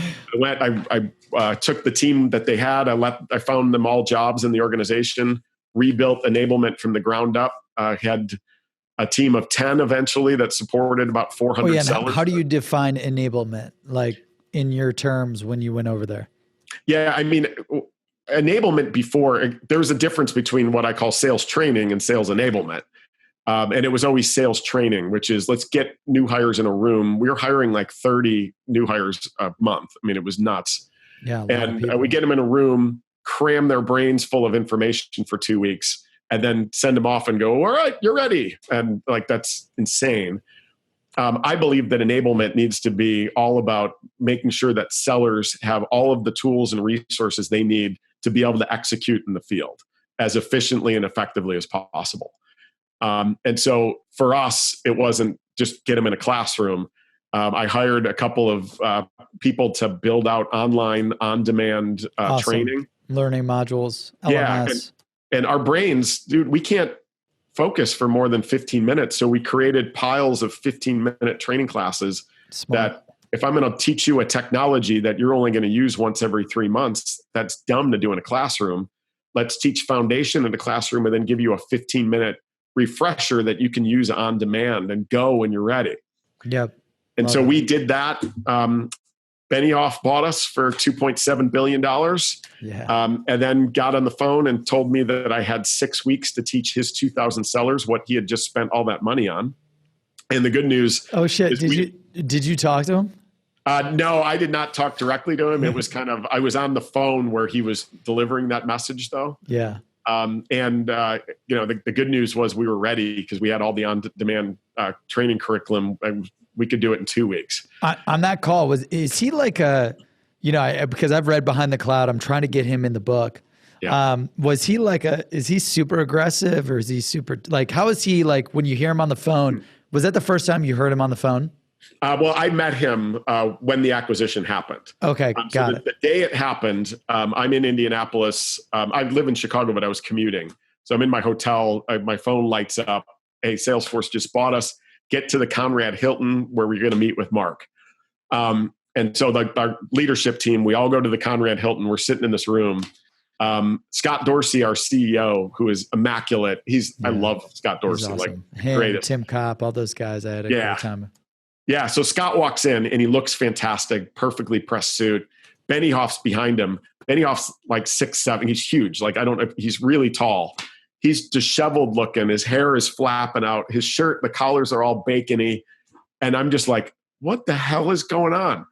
took the team that they had. I found them all jobs in the organization, rebuilt Enablement from the ground up, had a team of 10 eventually that supported about 400 sellers. How do you define enablement, like in your terms when you went over there? Yeah, I mean, enablement before, there's a difference between what I call sales training and sales enablement. And it was always sales training, which is, let's get new hires in a room. We were hiring like 30 new hires a month. I mean, it was nuts. Yeah, and we get them in a room, cram their brains full of information for 2 weeks, and then send them off and go, all right, you're ready. And like, that's insane. I believe that enablement needs to be all about making sure that sellers have all of the tools and resources they need to be able to execute in the field as efficiently and effectively as possible. And so for us, it wasn't just get them in a classroom. I hired a couple of people to build out online, on-demand awesome. Training. Learning modules, LMS. Yeah, and our brains, dude, we can't focus for more than 15 minutes. So we created piles of 15-minute training classes. Smart. That if I'm going to teach you a technology that you're only going to use once every 3 months, that's dumb to do in a classroom. Let's teach foundation in the classroom and then give you a 15-minute refresher that you can use on demand and go when you're ready. Yep. And so we did that. Benioff bought us for $2.7 billion. Yeah. And then got on the phone and told me that I had 6 weeks to teach his 2,000 sellers what he had just spent all that money on. And the good news. Oh shit. Did you talk to him? No, I did not talk directly to him. It was I was on the phone where he was delivering that message though. Yeah. The good news was we were ready because we had all the on-demand training curriculum, and we could do it in 2 weeks. On that call, is he like because I've read Behind the Cloud, I'm trying to get him in the book. Yeah. Was he is he super aggressive, or is he super, how is he like when you hear him on the phone? Was that the first time you heard him on the phone? Well, I met him when the acquisition happened. Okay, got it. The day it happened, I'm in Indianapolis. I live in Chicago, but I was commuting. So I'm in my hotel. My phone lights up. Hey, Salesforce just bought us. Get to the Conrad Hilton where we're going to meet with Mark. And so our leadership team, we all go to the Conrad Hilton. We're sitting in this room. Scott Dorsey, our CEO, who is immaculate. I love Scott Dorsey. Awesome. Greatest. Tim Kopp, all those guys. I had a great time. Yeah, so Scott walks in and he looks fantastic, perfectly pressed suit. Benioff's behind him. Benioff's like 6'7". He's huge. He's really tall. He's disheveled looking. His hair is flapping out. His shirt, the collars are all bacony. And I'm just like, what the hell is going on?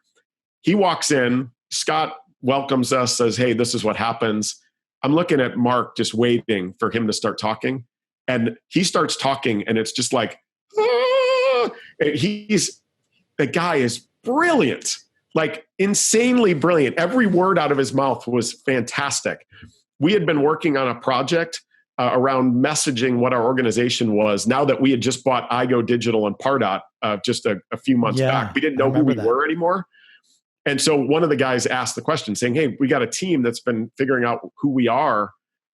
He walks in. Scott welcomes us, says, hey, this is what happens. I'm looking at Mark just waiting for him to start talking. And he starts talking and it's just like, the guy is brilliant, like insanely brilliant. Every word out of his mouth was fantastic. We had been working on a project around messaging what our organization was. Now that we had just bought iGo Digital and Pardot just a few months back, we didn't know who we were anymore. And so one of the guys asked the question saying, hey, we got a team that's been figuring out who we are.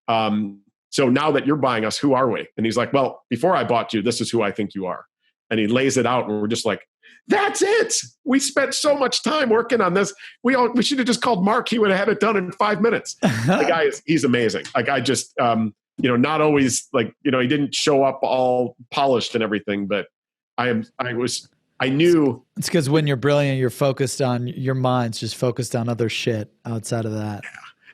So now that you're buying us, who are we? And he's like, well, before I bought you, this is who I think you are. And he lays it out and we're just like, That's it. We spent so much time working on this. We should have just called Mark. He would have had it done in 5 minutes. The guy he's amazing. Like I just, not always like, he didn't show up all polished and everything, but I knew. It's because when you're brilliant, you're focused on, your mind's just focused on other shit outside of that.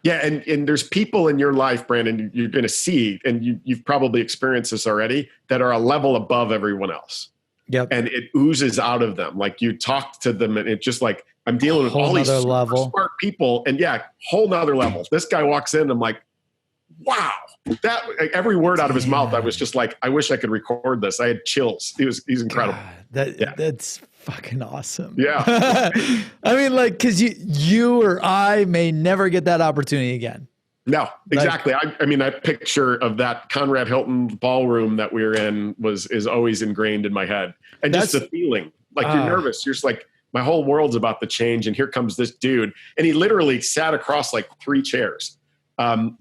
Yeah. And there's people in your life, Brandon, you're going to see, and you've probably experienced this already, that are a level above everyone else. Yep. And it oozes out of them. Like you talk to them and it's just like, I'm dealing with all these smart people. And whole nother level. This guy walks in, I'm like, wow. That every word out of his mouth, I was just like, I wish I could record this. I had chills. He's incredible. God, that's fucking awesome. Yeah. I mean, like, because you or I may never get that opportunity again. No, exactly. That picture of that Conrad Hilton ballroom that we were in is always ingrained in my head. And just the feeling, like you're nervous. You're just like, my whole world's about to change. And here comes this dude. And he literally sat across like 3 chairs.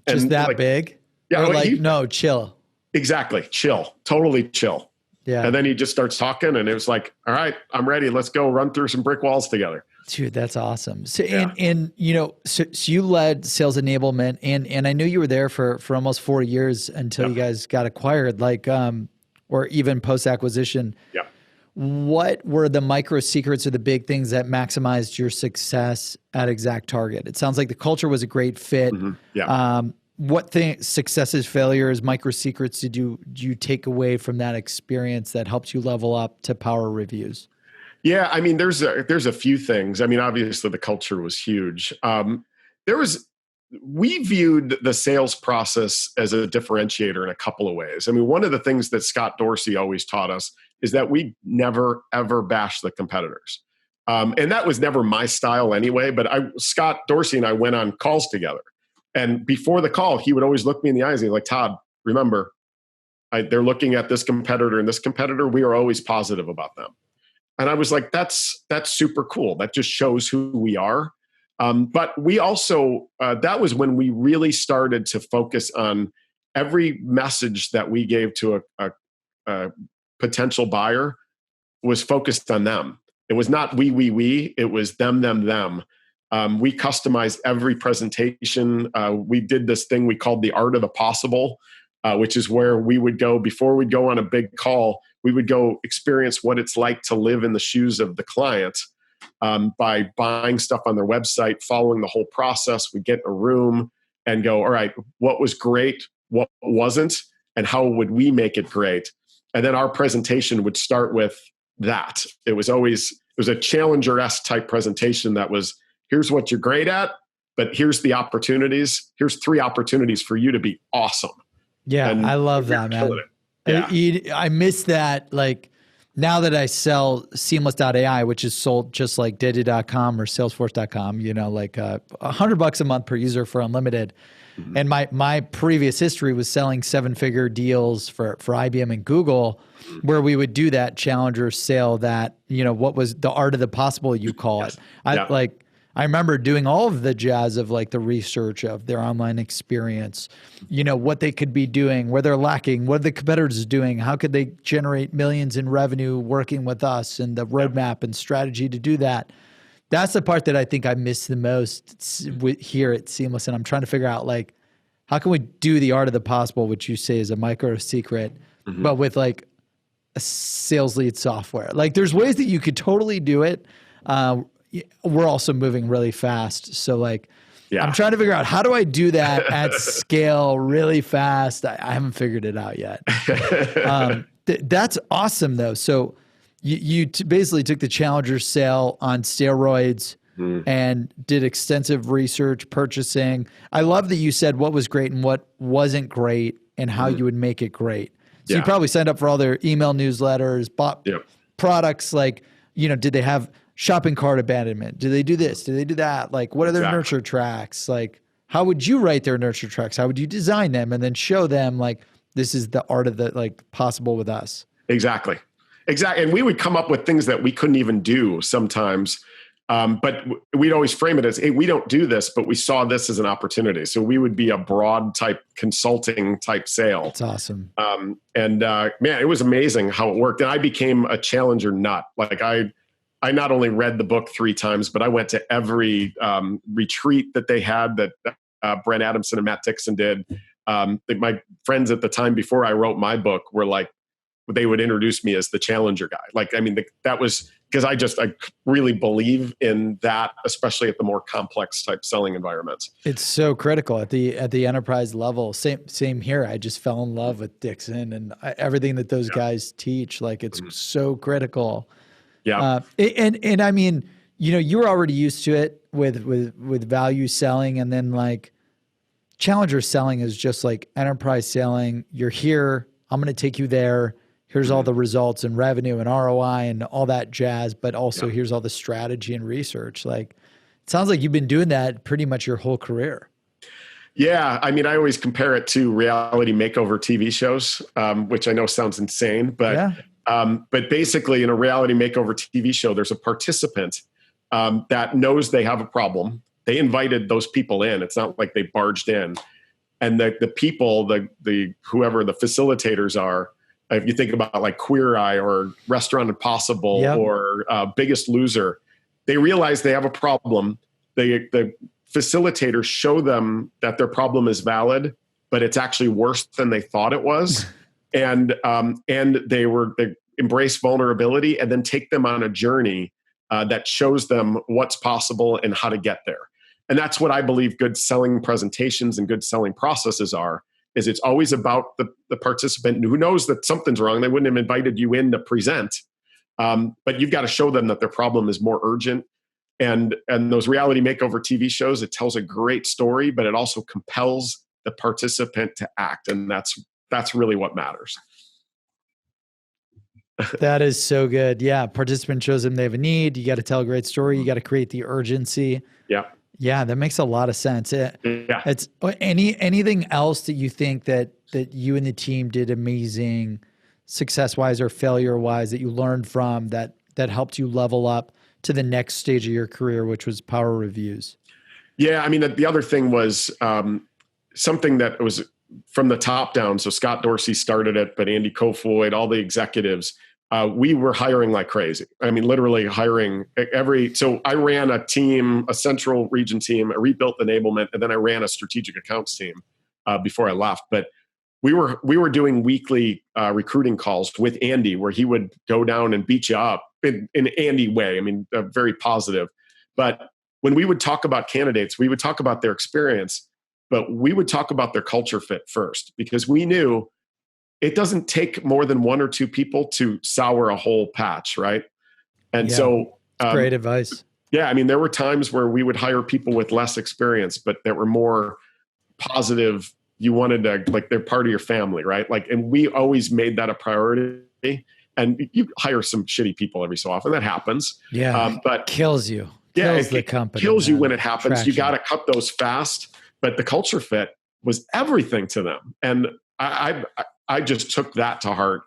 Just that big? Yeah. Or no, chill. Exactly. Chill. Totally chill. Yeah. And then he just starts talking and it was like, all right, I'm ready. Let's go run through some brick walls together. Dude, that's awesome. So, so you led sales enablement, and I knew you were there for almost 4 years until you guys got acquired, or even post acquisition. Yeah. What were the micro secrets or the big things that maximized your success at ExactTarget? It sounds like the culture was a great fit. Mm-hmm. Yeah. What successes, failures, micro secrets did you take away from that experience that helped you level up to PowerReviews? Yeah, there's a few things. Obviously the culture was huge. We viewed the sales process as a differentiator in a couple of ways. One of the things that Scott Dorsey always taught us is that we never, ever bash the competitors. And that was never my style anyway, but Scott Dorsey and I went on calls together. And before the call, he would always look me in the eyes and he'd be like, Todd, remember, they're looking at this competitor and this competitor. We are always positive about them. And I was like, that's super cool. That just shows who we are. But we also, that was when we really started to focus on every message that we gave to a potential buyer was focused on them. It was not we, it was them. We customized every presentation. We did this thing we called the art of the possible, which is where we would go before we'd go on a big call. We would go experience what it's like to live in the shoes of the client by buying stuff on their website, following the whole process. We'd get in a room and go, all right, what was great, what wasn't, and how would we make it great? And then our presentation would start with that. It was a challenger-esque type presentation that was, here's what you're great at, but here's the opportunities. Here's 3 opportunities for you to be awesome. Yeah, and I love that, man. Yeah. I miss that. Like now that I sell seamless.ai, which is sold just like data.com or salesforce.com, like $100 a month per user for unlimited. Mm-hmm. And my previous history was selling 7-figure deals for IBM and Google, where we would do that challenger sale that, what was the art of the possible, you call it. I remember doing all of the jazz of like the research of their online experience, what they could be doing, where they're lacking, what are the competitors doing, how could they generate millions in revenue working with us, and the roadmap and strategy to do that. That's the part that I think I miss the most here at Seamless. And I'm trying to figure out like, how can we do the art of the possible, which you say is a micro secret, but with like a sales lead software. Like there's ways that you could totally do it. We're also moving really fast. So like, I'm trying to figure out how do I do that at scale really fast. I haven't figured it out yet. That's awesome though. So you basically took the challenger sale on steroids and did extensive research, purchasing. I love that you said what was great and what wasn't great and how you would make it great. So you probably signed up for all their email newsletters, bought products like, did they have shopping cart abandonment? Do they do this? Do they do that? Like, what are their nurture tracks? Like, how would you write their nurture tracks? How would you design them and then show them like, this is the art of the like possible with us? Exactly. And we would come up with things that we couldn't even do sometimes. But we'd always frame it as, hey, we don't do this, but we saw this as an opportunity. So we would be a broad type consulting type sale. That's awesome. Man, it was amazing how it worked. And I became a challenger nut. Like I not only read the book 3 times, but I went to every retreat that they had that Brent Adamson and Matt Dixon did. My friends at the time before I wrote my book were like, they would introduce me as the challenger guy. Like, I mean, that was because I really believe in that, especially at the more complex type selling environments. It's so critical at the enterprise level. Same here. I just fell in love with Dixon and everything that those guys teach. Like, it's so critical. Yeah. And I mean, you were already used to it with value selling, and then like challenger selling is just like enterprise selling. You're here. I'm going to take you there. Here's all the results and revenue and ROI and all that jazz, but also here's all the strategy and research. Like, it sounds like you've been doing that pretty much your whole career. Yeah. I mean, I always compare it to reality makeover TV shows, which I know sounds insane, but basically in a reality makeover TV show, there's a participant that knows they have a problem. They invited those people in. It's not like they barged in. And the people, whoever the facilitators are, if you think about like Queer Eye or Restaurant Impossible or Biggest Loser, they realize they have a problem. The facilitators show them that their problem is valid, but it's actually worse than they thought it was. and they embrace vulnerability and then take them on a journey that shows them what's possible and how to get there. And that's what I believe good selling presentations and good selling processes are. Is it's always about the participant who knows that something's wrong. They wouldn't have invited you in to present, but you've got to show them that their problem is more urgent. And those reality makeover TV shows, it tells a great story, but it also compels the participant to act, and that's really what matters. That is so good. Yeah, participant shows them they have a need. You got to tell a great story. You got to create the urgency. Yeah. Yeah, that makes a lot of sense. It's anything else that you think that you and the team did amazing, success-wise or failure-wise, that you learned from that helped you level up to the next stage of your career, which was PowerReviews? Yeah, I mean, the other thing was something that was from the top down. So Scott Dorsey started it, but Andy Kofoid, all the executives, we were hiring like crazy. I mean, literally hiring so I ran a team, a central region team, I rebuilt Enablement, and then I ran a strategic accounts team before I left. But we were doing weekly recruiting calls with Andy where he would go down and beat you up in Andy way. I mean, very positive. But when we would talk about candidates, we would talk about their experience, but we would talk about their culture fit first, because we knew it doesn't take more than 1 or 2 people to sour a whole patch, right? And so great advice. Yeah, I mean, there were times where we would hire people with less experience, but that were more positive. You wanted to, like, they're part of your family, right? Like, and we always made that a priority. And you hire some shitty people every so often. That happens. Yeah, but kills you. Kills the company. Kills you when it happens. Traction. You got to cut those fast. But the culture fit was everything to them. And I just took that to heart,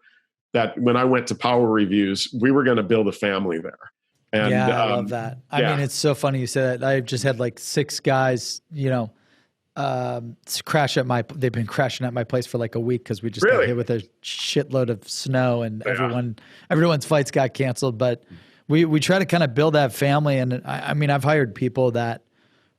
that when I went to PowerReviews, we were going to build a family there. And I love that. I mean, it's so funny you said that. I've just had like 6 guys, crash at they've been crashing at my place for like a week because we just got hit with a shitload of snow and everyone's flights got canceled. But we try to kind of build that family. And I mean, I've hired people that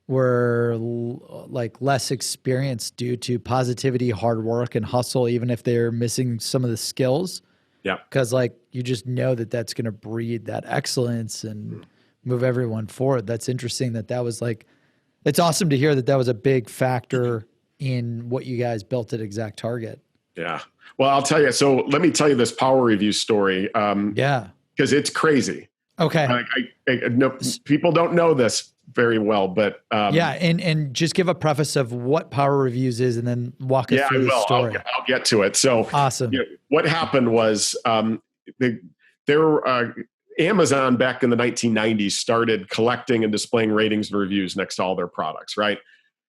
were like less experienced due to positivity, hard work, and hustle, even if they're missing some of the skills. Yeah. Because like you just know that's going to breed that excellence and move everyone forward. That's interesting that was like, it's awesome to hear that was a big factor in what you guys built at ExactTarget. Yeah. Well, I'll tell you. So let me tell you this PowerReview story. Because it's crazy. Okay. No, people don't know this very well, but and just give a preface of what PowerReviews is, and then walk us through the story. I'll get to it. So awesome. What happened was Amazon back in the 1990s started collecting and displaying ratings and reviews next to all their products, right?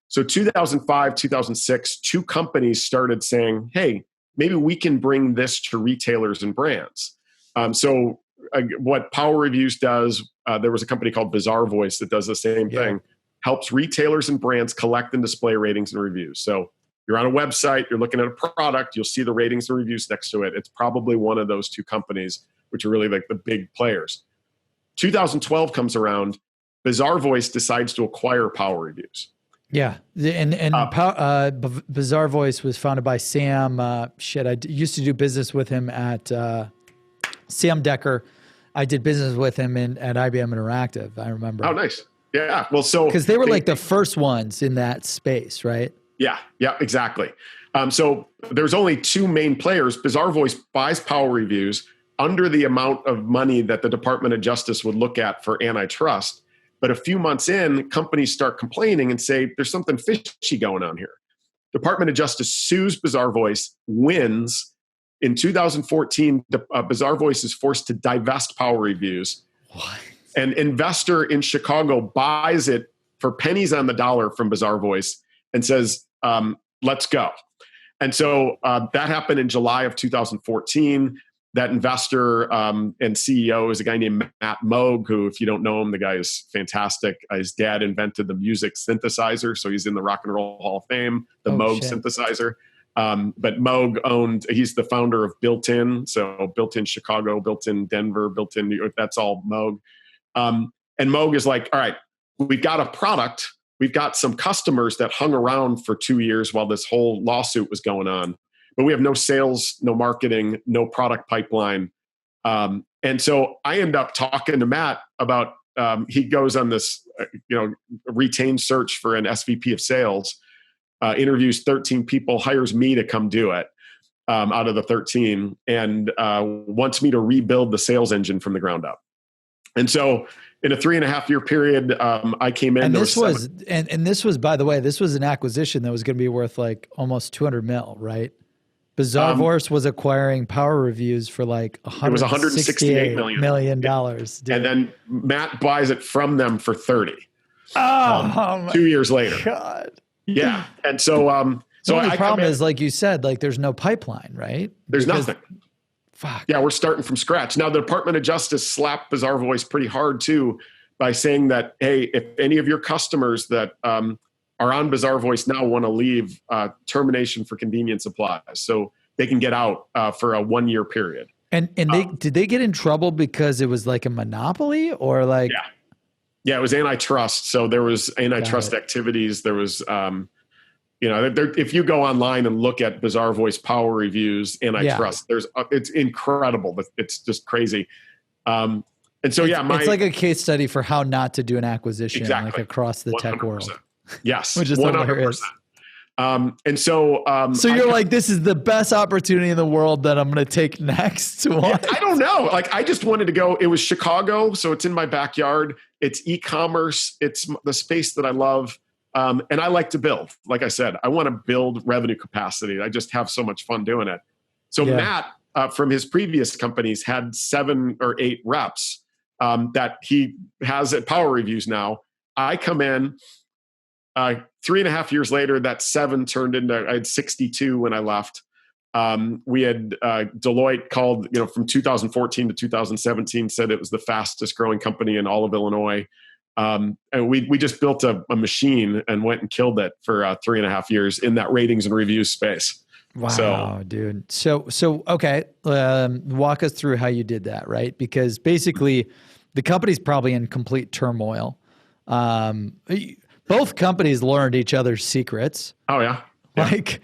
So 2005, 2006, 2 companies started saying, hey, maybe we can bring this to retailers and brands. What PowerReviews does, there was a company called Bazaarvoice that does the same thing, helps retailers and brands collect and display ratings and reviews. So you're on a website, you're looking at a product, you'll see the ratings and reviews next to it. It's probably one of those 2 companies, which are really like the big players. 2012 comes around. Bazaarvoice decides to acquire PowerReviews. Yeah, and Bazaarvoice was founded by Sam. I used to do business with him at Sam Decker. I did business with him at IBM Interactive. I remember. Oh, nice. Yeah. Well, so because they were like the first ones in that space, right? Yeah. Yeah. Exactly. So there's only two main players. Bazaarvoice buys PowerReviews under the amount of money that the Department of Justice would look at for antitrust. But a few months in, companies start complaining and say, there's something fishy going on here. Department of Justice sues Bazaarvoice, wins. In 2014, Bazaarvoice is forced to divest PowerReviews. What? An investor in Chicago buys it for pennies on the dollar from Bazaarvoice and says, let's go. And so that happened in July of 2014. That investor and CEO is a guy named Matt Moog, who, if you don't know him, the guy is fantastic. His dad invented the music synthesizer, so he's in the Rock and Roll Hall of Fame, the Moog synthesizer. But Moog he's the founder of Built-In, so Built-In Chicago, Built-In Denver, Built-In New York, that's all Moog. And Moog is like, all right, we've got a product. We've got some customers that hung around for 2 years while this whole lawsuit was going on. But we have no sales, no marketing, no product pipeline. And so I end up talking to Matt about, he goes on this, retained search for an SVP of sales, interviews 13 people, hires me to come do it out of the 13, and wants me to rebuild the sales engine from the ground up. And so in a 3.5-year period, I came in. And this was, by the way, this was an acquisition that was going to be worth like almost 200 mil, right? Bazaarvoice was acquiring PowerReviews for like $168 million. Dude. And then Matt buys it from them for 30. 2 years later. God. Yeah. And so, the only problem is, like you said, like there's no pipeline, right? There's nothing. Fuck. Yeah, we're starting from scratch. Now, the Department of Justice slapped Bazaarvoice pretty hard too by saying that, hey, if any of your customers that are on Bazaarvoice now want to leave, termination for convenience applies. So they can get out for a 1-year period. And did they get in trouble because it was like a monopoly or like? Yeah, it was antitrust. So there was antitrust activities. There was, if you go online and look at Bazaarvoice PowerReviews antitrust, it's incredible. It's just crazy. And so, it's like a case study for how not to do an acquisition like across the 100%. Tech world. Yes, which is 100%. And so, so you're like, this is the best opportunity in the world that I'm going to take next. I don't know. Like, I just wanted to go. It was Chicago, so it's in my backyard. It's e-commerce. It's the space that I love, and I like to build. Like I said, I want to build revenue capacity. I just have so much fun doing it. So Matt, from his previous companies, had 7 or 8 reps that he has at PowerReviews now. I come in. 3.5 years later, that 7 turned into, I had 62 when I left. We had Deloitte called, from 2014 to 2017, said it was the fastest growing company in all of Illinois. And we just built a machine and went and killed it for 3.5 years in that ratings and reviews space. Wow, dude. So okay, walk us through how you did that, right? Because basically, the company's probably in complete turmoil. Both companies learned each other's secrets. Oh yeah. Like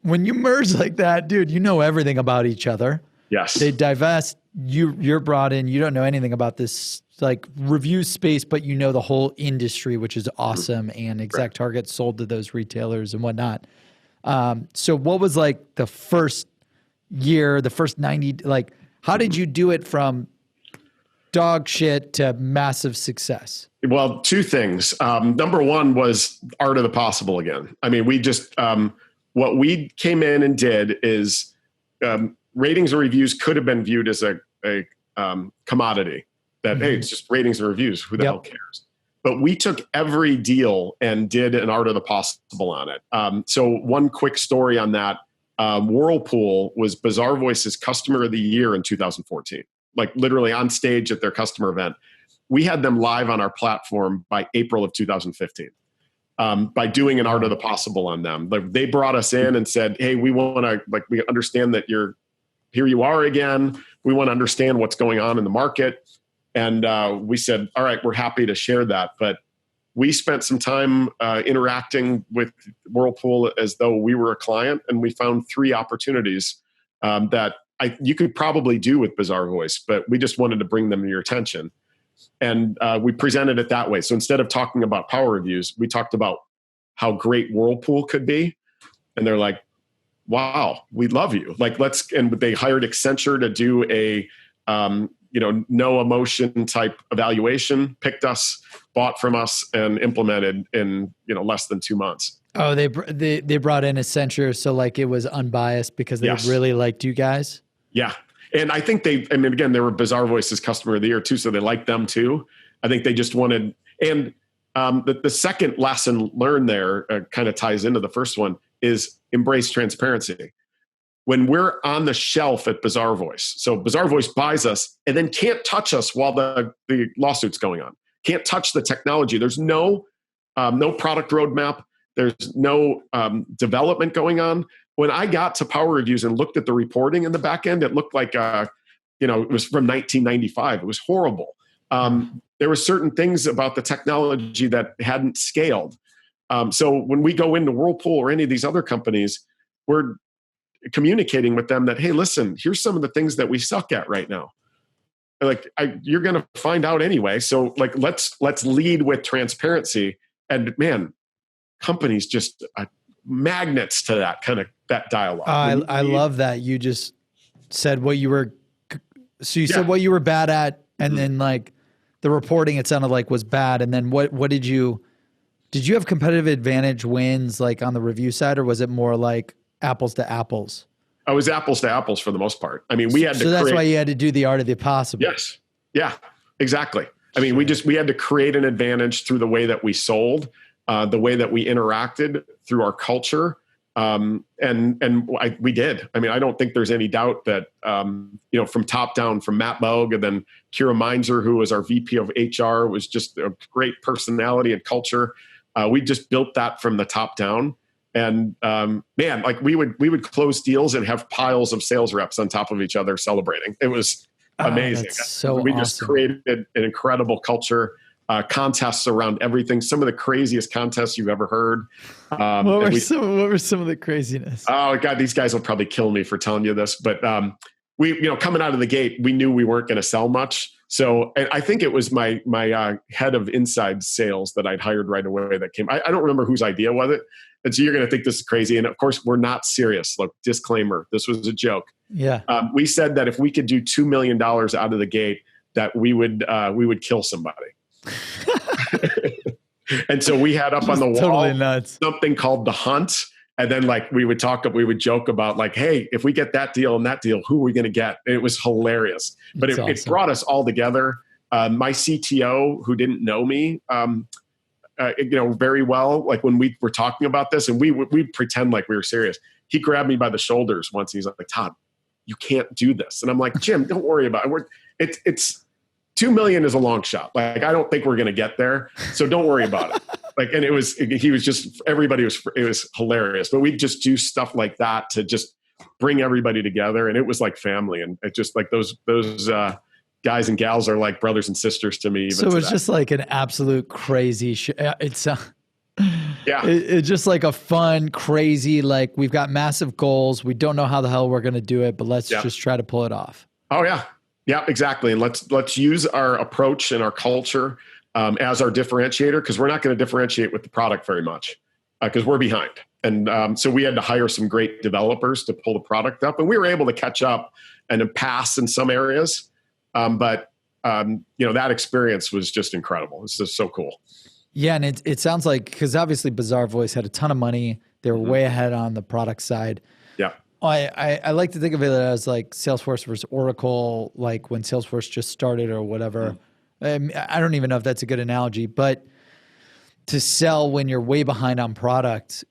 when you merge like that, dude, you know everything about each other. Yes. They divest, you're brought in, you don't know anything about this like review space, but you know the whole industry, which is awesome. And ExactTarget sold to those retailers and whatnot. So what was like the first year, the first 90, like how did you do it from dog shit to massive success? Well, 2 things. Number 1 was art of the possible again. I mean, we just, what we came in and did is ratings and reviews could have been viewed as a commodity that, hey, it's just ratings and reviews. Who the hell cares? But we took every deal and did an art of the possible on it. So one quick story on that, Whirlpool was Bazaarvoice's customer of the year in 2014, like literally on stage at their customer event. We had them live on our platform by April of 2015 by doing an art of the possible on them. Like they brought us in and said, hey, we want to, like, we understand that here you are again. We want to understand what's going on in the market. And we said, all right, we're happy to share that. But we spent some time interacting with Whirlpool as though we were a client, and we found 3 opportunities that you could probably do with Bazaarvoice, but we just wanted to bring them to your attention. And we presented it that way. So instead of talking about PowerReviews, we talked about how great Whirlpool could be. And they're like, wow, we love you. Like, and they hired Accenture to do a, no emotion type evaluation, picked us, bought from us, and implemented in, less than 2 months. Oh, they brought in Accenture. So like it was unbiased because they really liked you guys. Yeah. And I think again, they were Bazaarvoice's customer of the year too. So they liked them too. I think they just wanted, and the second lesson learned there kind of ties into the first one, is embrace transparency. When we're on the shelf at Bazaarvoice, so Bazaarvoice buys us and then can't touch us while the lawsuit's going on, can't touch the technology. There's no product roadmap. There's no development going on. When I got to PowerReviews and looked at the reporting in the back end, it looked like, it was from 1995. It was horrible. There were certain things about the technology that hadn't scaled. So when we go into Whirlpool or any of these other companies, we're communicating with them that, hey, listen, here's some of the things that we suck at right now. Like, you're going to find out anyway. So like, let's lead with transparency. And man, companies just magnets to that dialogue. I love that you just said what you were. So you said what you were bad at, and then like the reporting, it sounded like was bad. And then what did you have competitive advantage wins like on the review side, or was it more like apples to apples? I was apples to apples for the most part. I mean, we had to. So that's why you had to do the art of the possible. Yes. Yeah. Exactly. I mean, we had to create an advantage through the way that we sold, the way that we interacted, through our culture, we did. I mean, I don't think there's any doubt that from top down, from Matt Bogue, and then Kira Meinzer, who was our VP of HR, was just a great personality and culture. We just built that from the top down. And man, like we would close deals and have piles of sales reps on top of each other celebrating. It was amazing. We just created an incredible culture. Contests around everything. Some of the craziest contests you've ever heard. What were some of the craziness? Oh God, these guys will probably kill me for telling you this, but we, coming out of the gate, we knew we weren't going to sell much. So I think it was my head of inside sales that I'd hired right away that came. I don't remember whose idea was it. And so you're going to think this is crazy. And of course, we're not serious. Look, disclaimer, this was a joke. Yeah. We said that if we could do $2 million out of the gate, that we would kill somebody. And so we had up on the wall something called the hunt. And then like we would joke about like, hey, if we get that deal and that deal, who are we going to get? And it was hilarious. But it brought us all together. My CTO, who didn't know me, very well, like when we were talking about this, and we'd pretend like we were serious. He grabbed me by the shoulders once. He's like, Todd, you can't do this. And I'm like, Jim, don't worry about it. It's 2 million is a long shot. Like, I don't think we're going to get there. So don't worry about it. Like, and it was hilarious, but we'd just do stuff like that to just bring everybody together. And it was like family. And it just like those guys and gals are like brothers and sisters to me. Even so it was just like an absolute crazy, it's just like a fun, crazy, like we've got massive goals. We don't know how the hell we're going to do it, but let's just try to pull it off. Oh yeah. Yeah, exactly. And let's use our approach and our culture as our differentiator, because we're not going to differentiate with the product very much because we're behind. And so we had to hire some great developers to pull the product up, and we were able to catch up and pass in some areas. But that experience was just incredible. It's just so cool. Yeah, and it sounds like, because obviously Bazaarvoice had a ton of money. They were way ahead on the product side. Yeah. I like to think of it as like Salesforce versus Oracle, like when Salesforce just started or whatever. I don't even know if that's a good analogy, but to sell when you're way behind on product,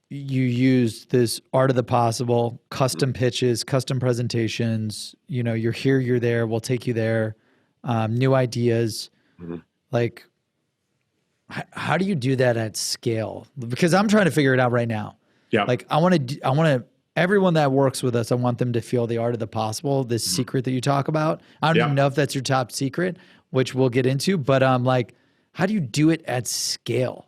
you use this art of the possible, custom pitches, custom presentations. You're here, you're there, we'll take you there. New ideas. Like, how do you do that at scale? Because I'm trying to figure it out right now. Yeah. Like I want to, everyone that works with us, I want them to feel the art of the possible, this secret that you talk about. I don't even know if that's your top secret. which we'll get into, but like, how do you do it at scale?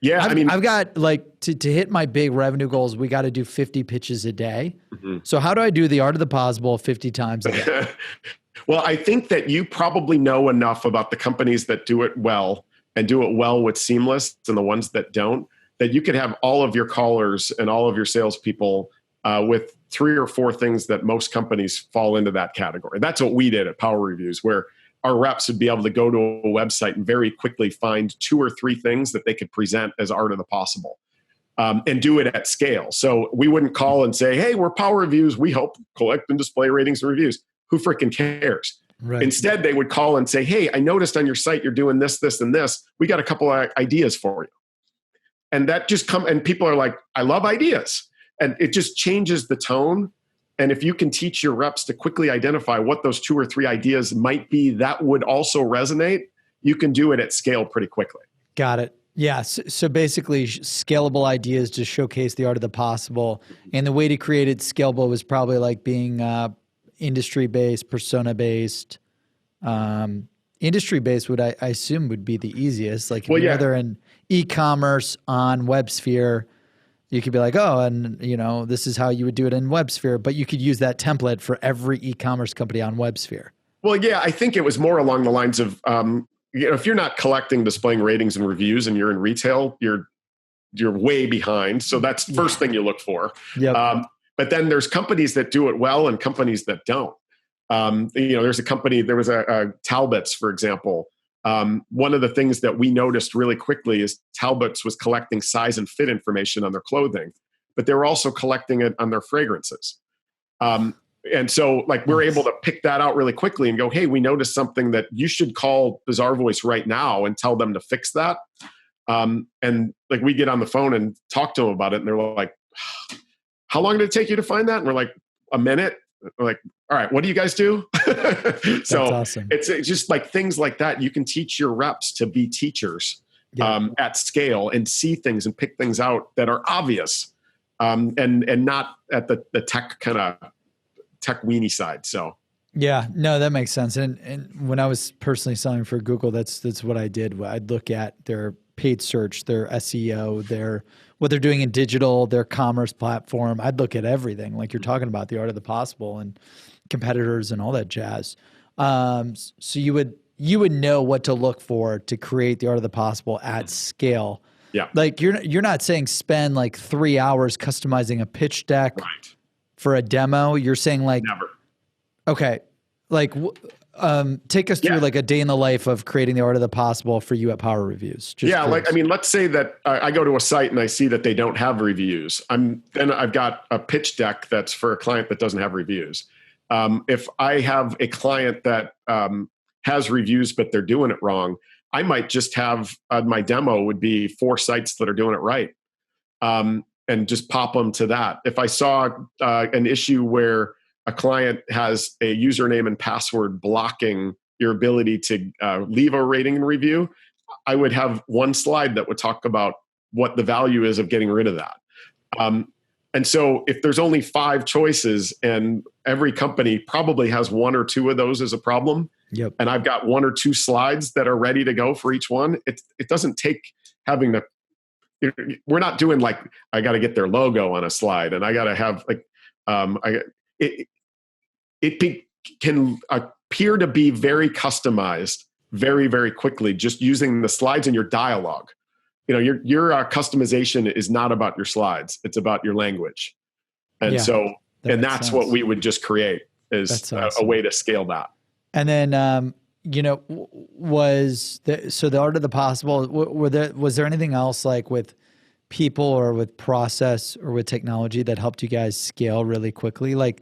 Yeah, I've got like to hit my big revenue goals, we got to do 50 pitches a day. So how do I do the art of the possible 50 times a day? Well, I think that you probably know enough about the companies that do it well and do it well with Seamless and the ones that don't, that you could have all of your callers and all of your salespeople with 3 or 4 things that most companies fall into that category. That's what we did at PowerReviews, where our reps would be able to go to a website and very quickly find 2 or 3 things that they could present as art of the possible, and do it at scale. So we wouldn't call and say, hey, we're PowerReviews. We help collect and display ratings and reviews. Who freaking cares? Right. Instead, they would call and say, hey, I noticed on your site you're doing this, this, and this. We got a couple of ideas for you. And that just and people are like, I love ideas. And it just changes the tone. And if you can teach your reps to quickly identify what those 2 or 3 ideas might be that would also resonate, you can do it at scale pretty quickly. Got it. Yeah. So basically, scalable ideas to showcase the art of the possible. And the way to create it scalable was probably like being industry-based, persona-based. Industry-based would I assume would be the easiest. Like if they're in e-commerce on WebSphere, you could be like, oh, and this is how you would do it in WebSphere, but you could use that template for every e-commerce company on WebSphere. Well, yeah, I think it was more along the lines of, if you're not collecting, displaying ratings and reviews, and you're in retail, you're way behind. So that's the first thing you look for. Yep. But then there's companies that do it well and companies that don't. There's a company, there was a Talbot's, for example. One of the things that we noticed really quickly is Talbot's was collecting size and fit information on their clothing, but they were also collecting it on their fragrances. And so like we're able to pick that out really quickly and go, hey, we noticed something that you should call Bazaarvoice right now and tell them to fix that. And like we get on the phone and talk to them about it, and they're like, how long did it take you to find that? And we're like, a minute. We're like, all right, what do you guys do? So awesome. It's just like things like that. You can teach your reps to be teachers at scale and see things and pick things out that are obvious, and not at the tech kind of tech weenie side. So yeah, no, that makes sense. And when I was personally selling for Google, that's what I did. I'd look at their paid search, their SEO, what they're doing in digital, their commerce platform. I'd look at everything, like you're talking about, the art of the possible and competitors and all that jazz. So you would know what to look for to create the art of the possible at scale. Yeah, like you're not saying spend like 3 hours customizing a pitch deck for a demo. You're saying like never. Okay, like take us through like a day in the life of creating the art of the possible for you at PowerReviews. Let's say that I go to a site and I see that they don't have reviews. Then I've got a pitch deck that's for a client that doesn't have reviews. If I have a client that has reviews but they're doing it wrong, I might just have my demo would be 4 sites that are doing it right, and just pop them to that. If I saw an issue where a client has a username and password blocking your ability to leave a rating and review, I would have one slide that would talk about what the value is of getting rid of that. And so if there's only 5 choices and every company probably has 1 or 2 of those as a problem, and I've got 1 or 2 slides that are ready to go for each one, it doesn't take having to, we're not doing like, I got to get their logo on a slide and I got to have like, it can appear to be very customized very, very quickly, just using the slides and your dialogue. Your customization is not about your slides. It's about your language. And that's what we would just create is a way to scale that. And then, was the art of the possible, was there anything else like with people or with process or with technology that helped you guys scale really quickly? Like,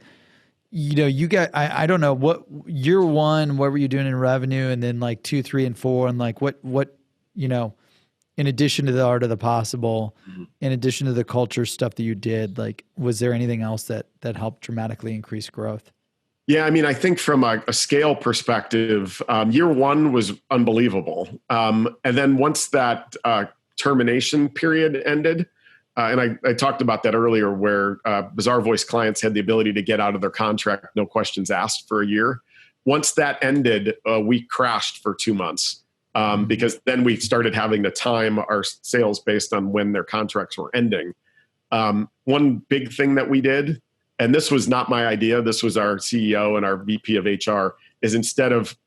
you got, I don't know what year 1, what were you doing in revenue? And then like 2, 3, and 4, and like what, in addition to the art of the possible, in addition to the culture stuff that you did, like, was there anything else that helped dramatically increase growth? Yeah. I mean, I think from a scale perspective, year 1 was unbelievable. And then once that termination period ended, and I talked about that earlier, where Bazaarvoice clients had the ability to get out of their contract, no questions asked, for a year. Once that ended, we crashed for 2 months because then we started having to time our sales based on when their contracts were ending. One big thing that we did, and this was not my idea, this was our CEO and our VP of HR, is instead of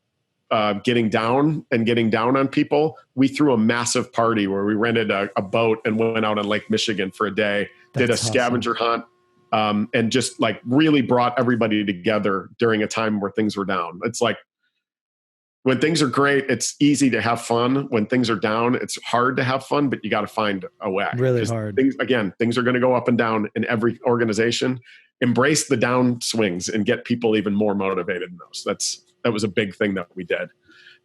getting down on people, we threw a massive party where we rented a boat and went out on Lake Michigan for a day, did a scavenger hunt, and just like really brought everybody together during a time where things were down. It's like when things are great, it's easy to have fun. When things are down, it's hard to have fun, but you got to find a way. Really hard. Things are going to go up and down in every organization. Embrace the down swings and get people even more motivated in those. That was a big thing that we did.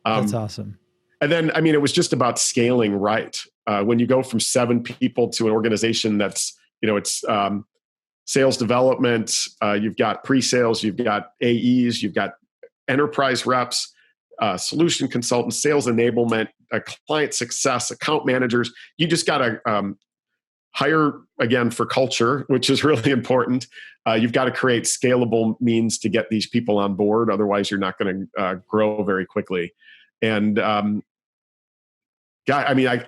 That's awesome. And then, I mean, it was just about scaling right. When you go from 7 people to an organization that's, it's sales development, you've got pre-sales, you've got AEs, you've got enterprise reps, solution consultants, sales enablement, client success, account managers. You just got to hire, again, for culture, which is really important. You've got to create scalable means to get these people on board. Otherwise, you're not going to grow very quickly. And I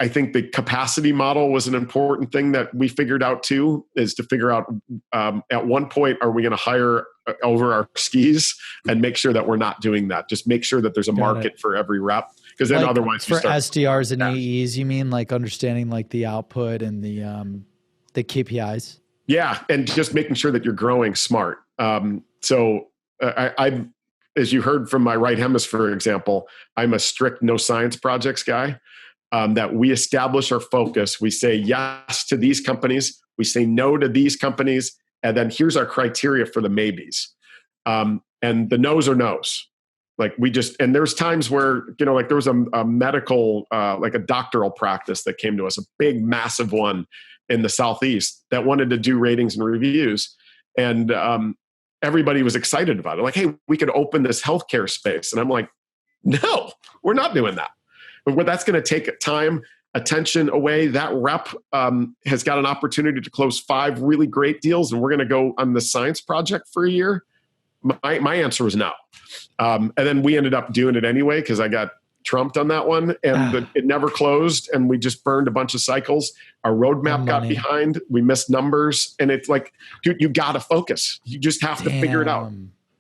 think the capacity model was an important thing that we figured out too, is to figure out at one point, are we going to hire over our skis and make sure that we're not doing that? Just make sure that there's a market for every rep. Because then otherwise for SDRs and AEs, you mean like understanding like the output and the KPIs? Yeah, and just making sure that you're growing smart. So I, as you heard from my right hemisphere example, I'm a strict no science projects guy. That we establish our focus. We say yes to these companies. We say no to these companies. And then here's our criteria for the maybes. And the no's are no's. Like and there's times where, like there was a medical, like a doctoral practice that came to us, a big, massive one in the Southeast that wanted to do ratings and reviews. And everybody was excited about it. Like, hey, we could open this healthcare space. And I'm like, no, we're not doing that. But that's going to take time, attention away. That rep has got an opportunity to close 5 really great deals, and we're going to go on the science project for a year. My answer was no. And then we ended up doing it anyway because I got trumped on that one, and it never closed, and we just burned a bunch of cycles. Our roadmap got behind. We missed numbers, and it's like, dude, you got to focus. You just have to figure it out.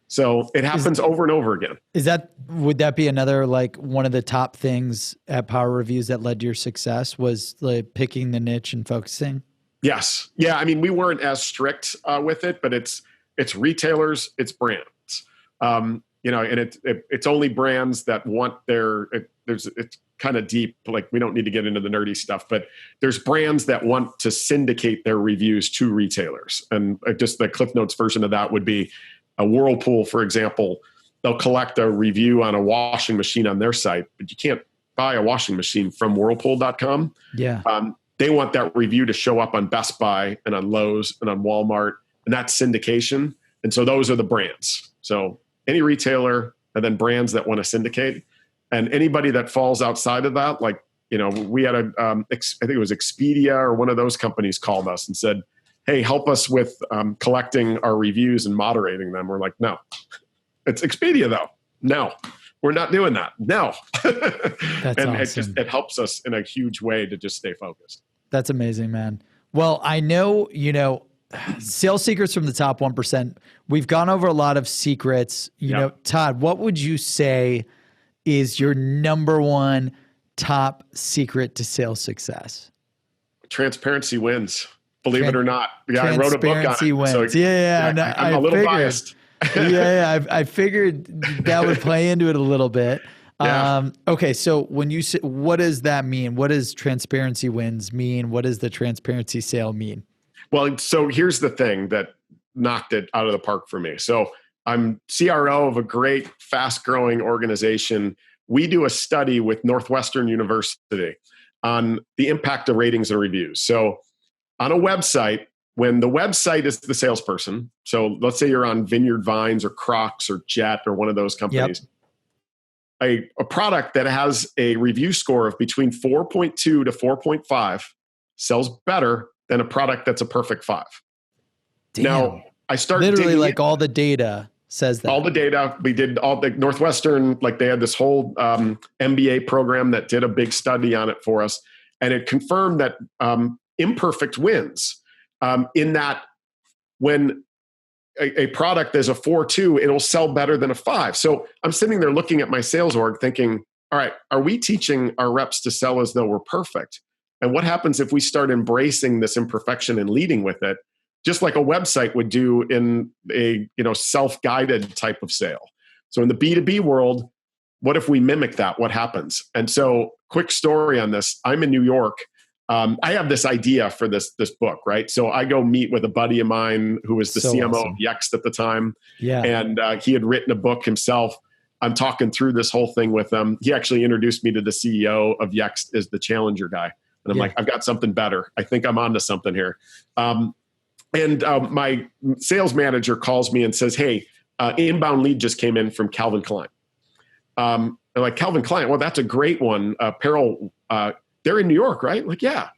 So it happens over and over again. Would that be another, like one of the top things at PowerReviews that led to your success was like picking the niche and focusing? Yes. Yeah. I mean, we weren't as strict with it, but it's retailers, it's brands, and it's only brands that want it's kind of deep. Like we don't need to get into the nerdy stuff, but there's brands that want to syndicate their reviews to retailers. And just the Cliff Notes version of that would be, a Whirlpool, for example, they'll collect a review on a washing machine on their site, but you can't buy a washing machine from whirlpool.com. Yeah. They want that review to show up on Best Buy and on Lowe's and on Walmart, and that's syndication. And so those are the brands. So any retailer and then brands that want to syndicate, and anybody that falls outside of that, like, we had I think it was Expedia or one of those companies called us and said, hey, help us with collecting our reviews and moderating them. We're like, no. It's Expedia, though. No, we're not doing that. No. That's and awesome. it helps us in a huge way to just stay focused. That's amazing, man. Well, I know, sales secrets from the top 1%. We've gone over a lot of secrets. You know, Todd, what would you say is your number one top secret to sales succce? Transparency wins. Believe it or not. Yeah, I wrote a book on it. Transparency wins. So, I'm a little biased. I figured that would play into it a little bit. Yeah. Okay, so when you say, what does that mean? What does transparency wins mean? What does the transparency sale mean? Well, so here's the thing that knocked it out of the park for me. So I'm CRO of a great, fast-growing organization. We do a study with Northwestern University on the impact of ratings and reviews. So on a website, when the website is the salesperson, so let's say you're on Vineyard Vines or Crocs or Jet or one of those companies, a product that has a review score of between 4.2 to 4.5 sells better than a product that's a perfect 5. Damn. Now, I start literally like all the data says that? All the data. We did all the Northwestern, like they had this whole MBA program that did a big study on it for us. And it confirmed that imperfect wins, in that when a product is a 4.2, it'll sell better than a 5. So I'm sitting there looking at my sales org thinking, all right, are we teaching our reps to sell as though we're perfect? And what happens if we start embracing this imperfection and leading with it, just like a website would do in a self-guided type of sale? So in the B2B world, what if we mimic that? What happens? And so, quick story on this. I'm in New York. I have this idea for this book, right? So I go meet with a buddy of mine who was the CMO of Yext at the time. Yeah. And he had written a book himself. I'm talking through this whole thing with him. He actually introduced me to the CEO of Yext as the challenger guy. And I'm like, I've got something better. I think I'm onto something here. My sales manager calls me and says, hey, inbound lead just came in from Calvin Klein. I'm like, Calvin Klein, well, that's a great one. Apparel, they're in New York, right? Like, yeah.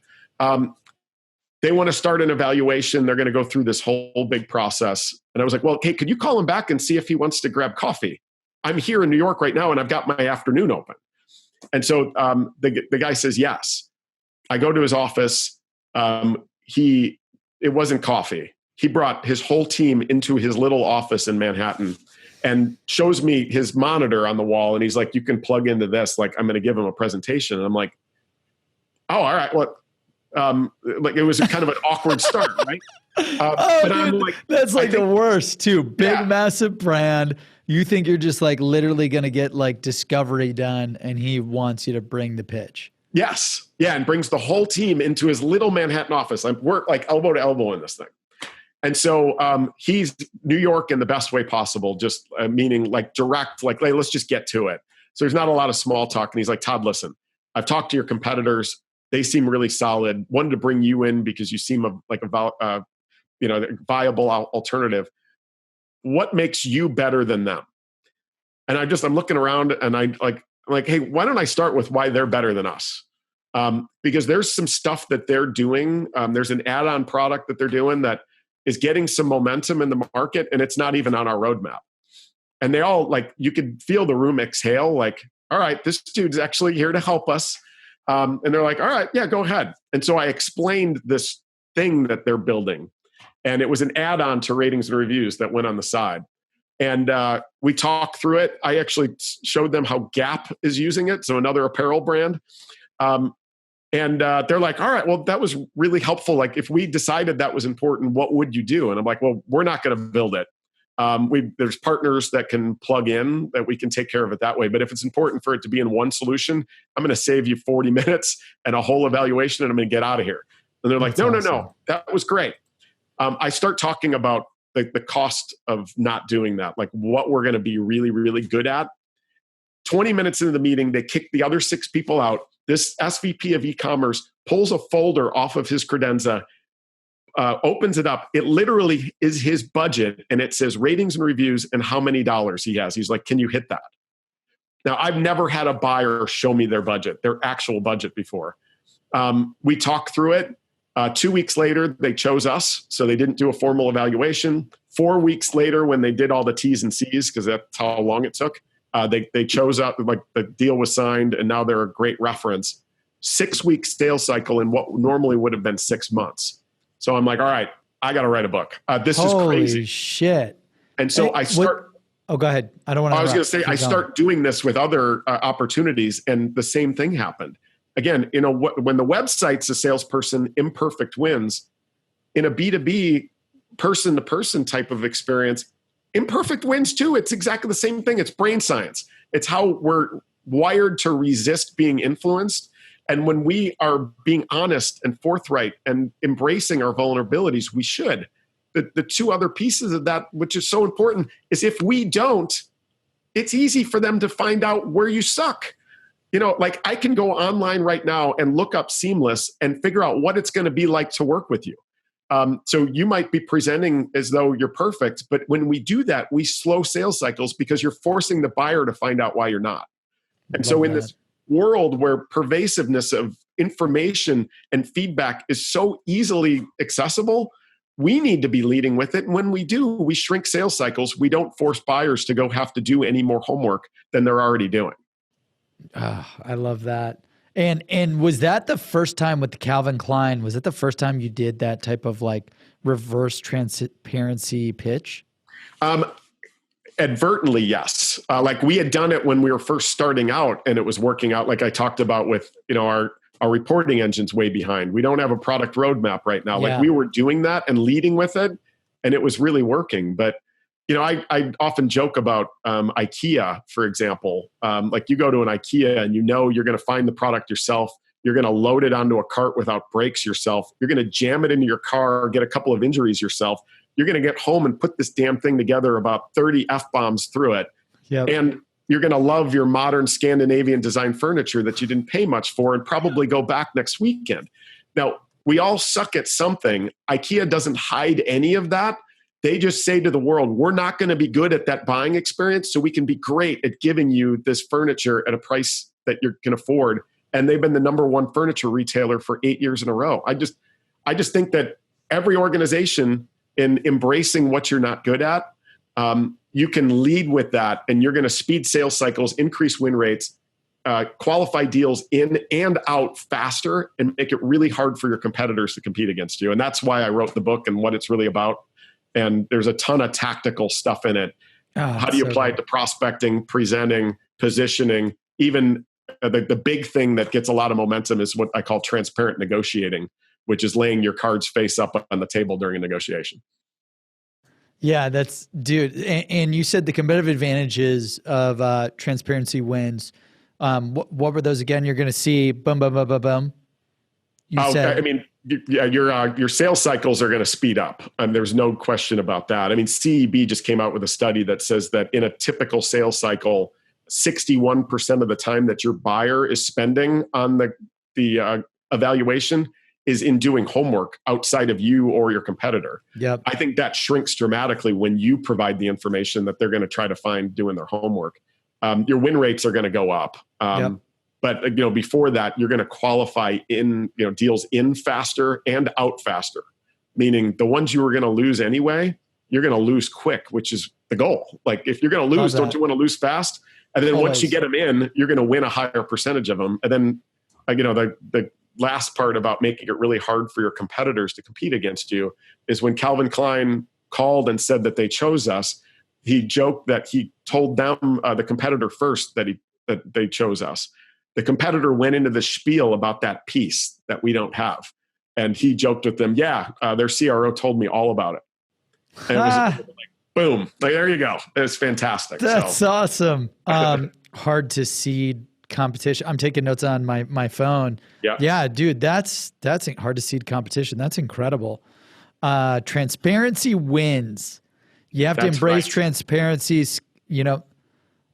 They want to start an evaluation. They're going to go through this whole big process. And I was like, well, hey, could you call him back and see if he wants to grab coffee? I'm here in New York right now, and I've got my afternoon open. And so the guy says yes. I go to his office. It wasn't coffee. He brought his whole team into his little office in Manhattan and shows me his monitor on the wall. And he's like, you can plug into this. Like, I'm going to give him a presentation. And I'm like, oh, all right. Well, like it was kind of an awkward start, right? But I'm like, that's like the worst too. Big, massive brand. You think you're just like literally going to get like discovery done, and he wants you to bring the pitch. Yes. Yeah. And brings the whole team into his little Manhattan office. I work like elbow to elbow in this thing. And so he's New York in the best way possible, just meaning like direct, like, hey, let's just get to it. So there's not a lot of small talk. And he's like, Todd, listen, I've talked to your competitors. They seem really solid. Wanted to bring you in because you seem like a viable alternative. What makes you better than them? And I'm looking around and I'm like, hey, why don't I start with why they're better than us? Because there's some stuff that they're doing. There's an add-on product that they're doing that is getting some momentum in the market, and it's not even on our roadmap. And they all, like, you could feel the room exhale, like, all right, this dude's actually here to help us. And they're like, all right, yeah, go ahead. And so I explained this thing that they're building. And it was an add-on to ratings and reviews that went on the side. And we talked through it. I actually showed them how Gap is using it, so another apparel brand. And they're like, all right, well, that was really helpful. Like, if we decided that was important, what would you do? And I'm like, well, we're not going to build it. There's partners that can plug in, that we can take care of it that way. But if it's important for it to be in one solution, I'm going to save you 40 minutes and a whole evaluation, and I'm going to get out of here. And they're like, no, that was great. I start talking about the cost of not doing that, like what we're going to be really, really good at. 20 minutes into the meeting, they kick the other 6 people out. This SVP of e-commerce pulls a folder off of his credenza, opens it up. It literally is his budget, and it says ratings and reviews and how many dollars he has. He's like, can you hit that? Now, I've never had a buyer show me their actual budget before. We talked through it. 2 weeks later, they chose us, so they didn't do a formal evaluation. 4 weeks later, when they did all the T's and C's, because that's how long it took, they chose up, like the deal was signed, and now they're a great reference. 6 week sales cycle in what normally would have been 6 months. So I'm like, all right, I got to write a book. This is crazy. Holy shit. And so I start. Oh, go ahead. I don't want to. I was going to say, I start doing this with other opportunities, and the same thing happened. Again, when the website's a salesperson, imperfect wins. In a B2B person-to-person type of experience, imperfect wins too. It's exactly the same thing. It's brain science. It's how we're wired to resist being influenced. And when we are being honest and forthright and embracing our vulnerabilities, we should. The 2 other pieces of that, which is so important, is if we don't, it's easy for them to find out where you suck. Like, I can go online right now and look up Seamless and figure out what it's going to be like to work with you. So you might be presenting as though you're perfect, but when we do that, we slow sales cycles because you're forcing the buyer to find out why you're not. And so in this world where pervasiveness of information and feedback is so easily accessible, we need to be leading with it. And when we do, we shrink sales cycles. We don't force buyers to go have to do any more homework than they're already doing. Oh, I love that. And was that the first time with the Calvin Klein? Was it the first time you did that type of like reverse transparency pitch? Advertently, yes. Like we had done it when we were first starting out, and it was working out. Like I talked about with, our reporting engine's way behind. We don't have a product roadmap right now. Yeah. Like we were doing that and leading with it, and it was really working. But I often joke about IKEA, for example. Like you go to an IKEA and you're going to find the product yourself. You're going to load it onto a cart without brakes yourself. You're going to jam it into your car, get a couple of injuries yourself. You're going to get home and put this damn thing together, about 30 F-bombs through it. Yep. And you're going to love your modern Scandinavian design furniture that you didn't pay much for and probably go back next weekend. Now, we all suck at something. IKEA doesn't hide any of that. They just say to the world, we're not going to be good at that buying experience, so we can be great at giving you this furniture at a price that you can afford. And they've been the number one furniture retailer for 8 years in a row. I just think that every organization, in embracing what you're not good at, you can lead with that, and you're going to speed sales cycles, increase win rates, qualify deals in and out faster, and make it really hard for your competitors to compete against you. And that's why I wrote the book and what it's really about. And there's a ton of tactical stuff in it. How do you apply it to prospecting, presenting, positioning? Even the big thing that gets a lot of momentum is what I call transparent negotiating, which is laying your cards face up on the table during a negotiation. Yeah, dude. And you said the competitive advantages of transparency wins. What were those again? You're going to see boom, boom, boom, boom, boom. Your sales cycles are going to speed up. There's no question about that. CEB just came out with a study that says that in a typical sales cycle, 61% of the time that your buyer is spending on the evaluation is in doing homework outside of you or your competitor. Yep. I think that shrinks dramatically when you provide the information that they're going to try to find doing their homework. Your win rates are going to go up. But before that, you're going to qualify in deals in faster and out faster, meaning the ones you were going to lose anyway, you're going to lose quick, which is the goal. Like if you're going to lose, don't you want to lose fast? And then once you get them in, you're going to win a higher percentage of them. And then the last part about making it really hard for your competitors to compete against you is when Calvin Klein called and said that they chose us, he joked that he told them, the competitor first, that they chose us. The competitor went into the spiel about that piece that we don't have. And he joked with them, their CRO told me all about it. And it was like, boom, like, there you go. It's fantastic. That's awesome. Hard to seed competition. I'm taking notes on my phone. Yeah, dude, that's hard to seed competition. That's incredible. Transparency wins. You have to embrace transparencies. It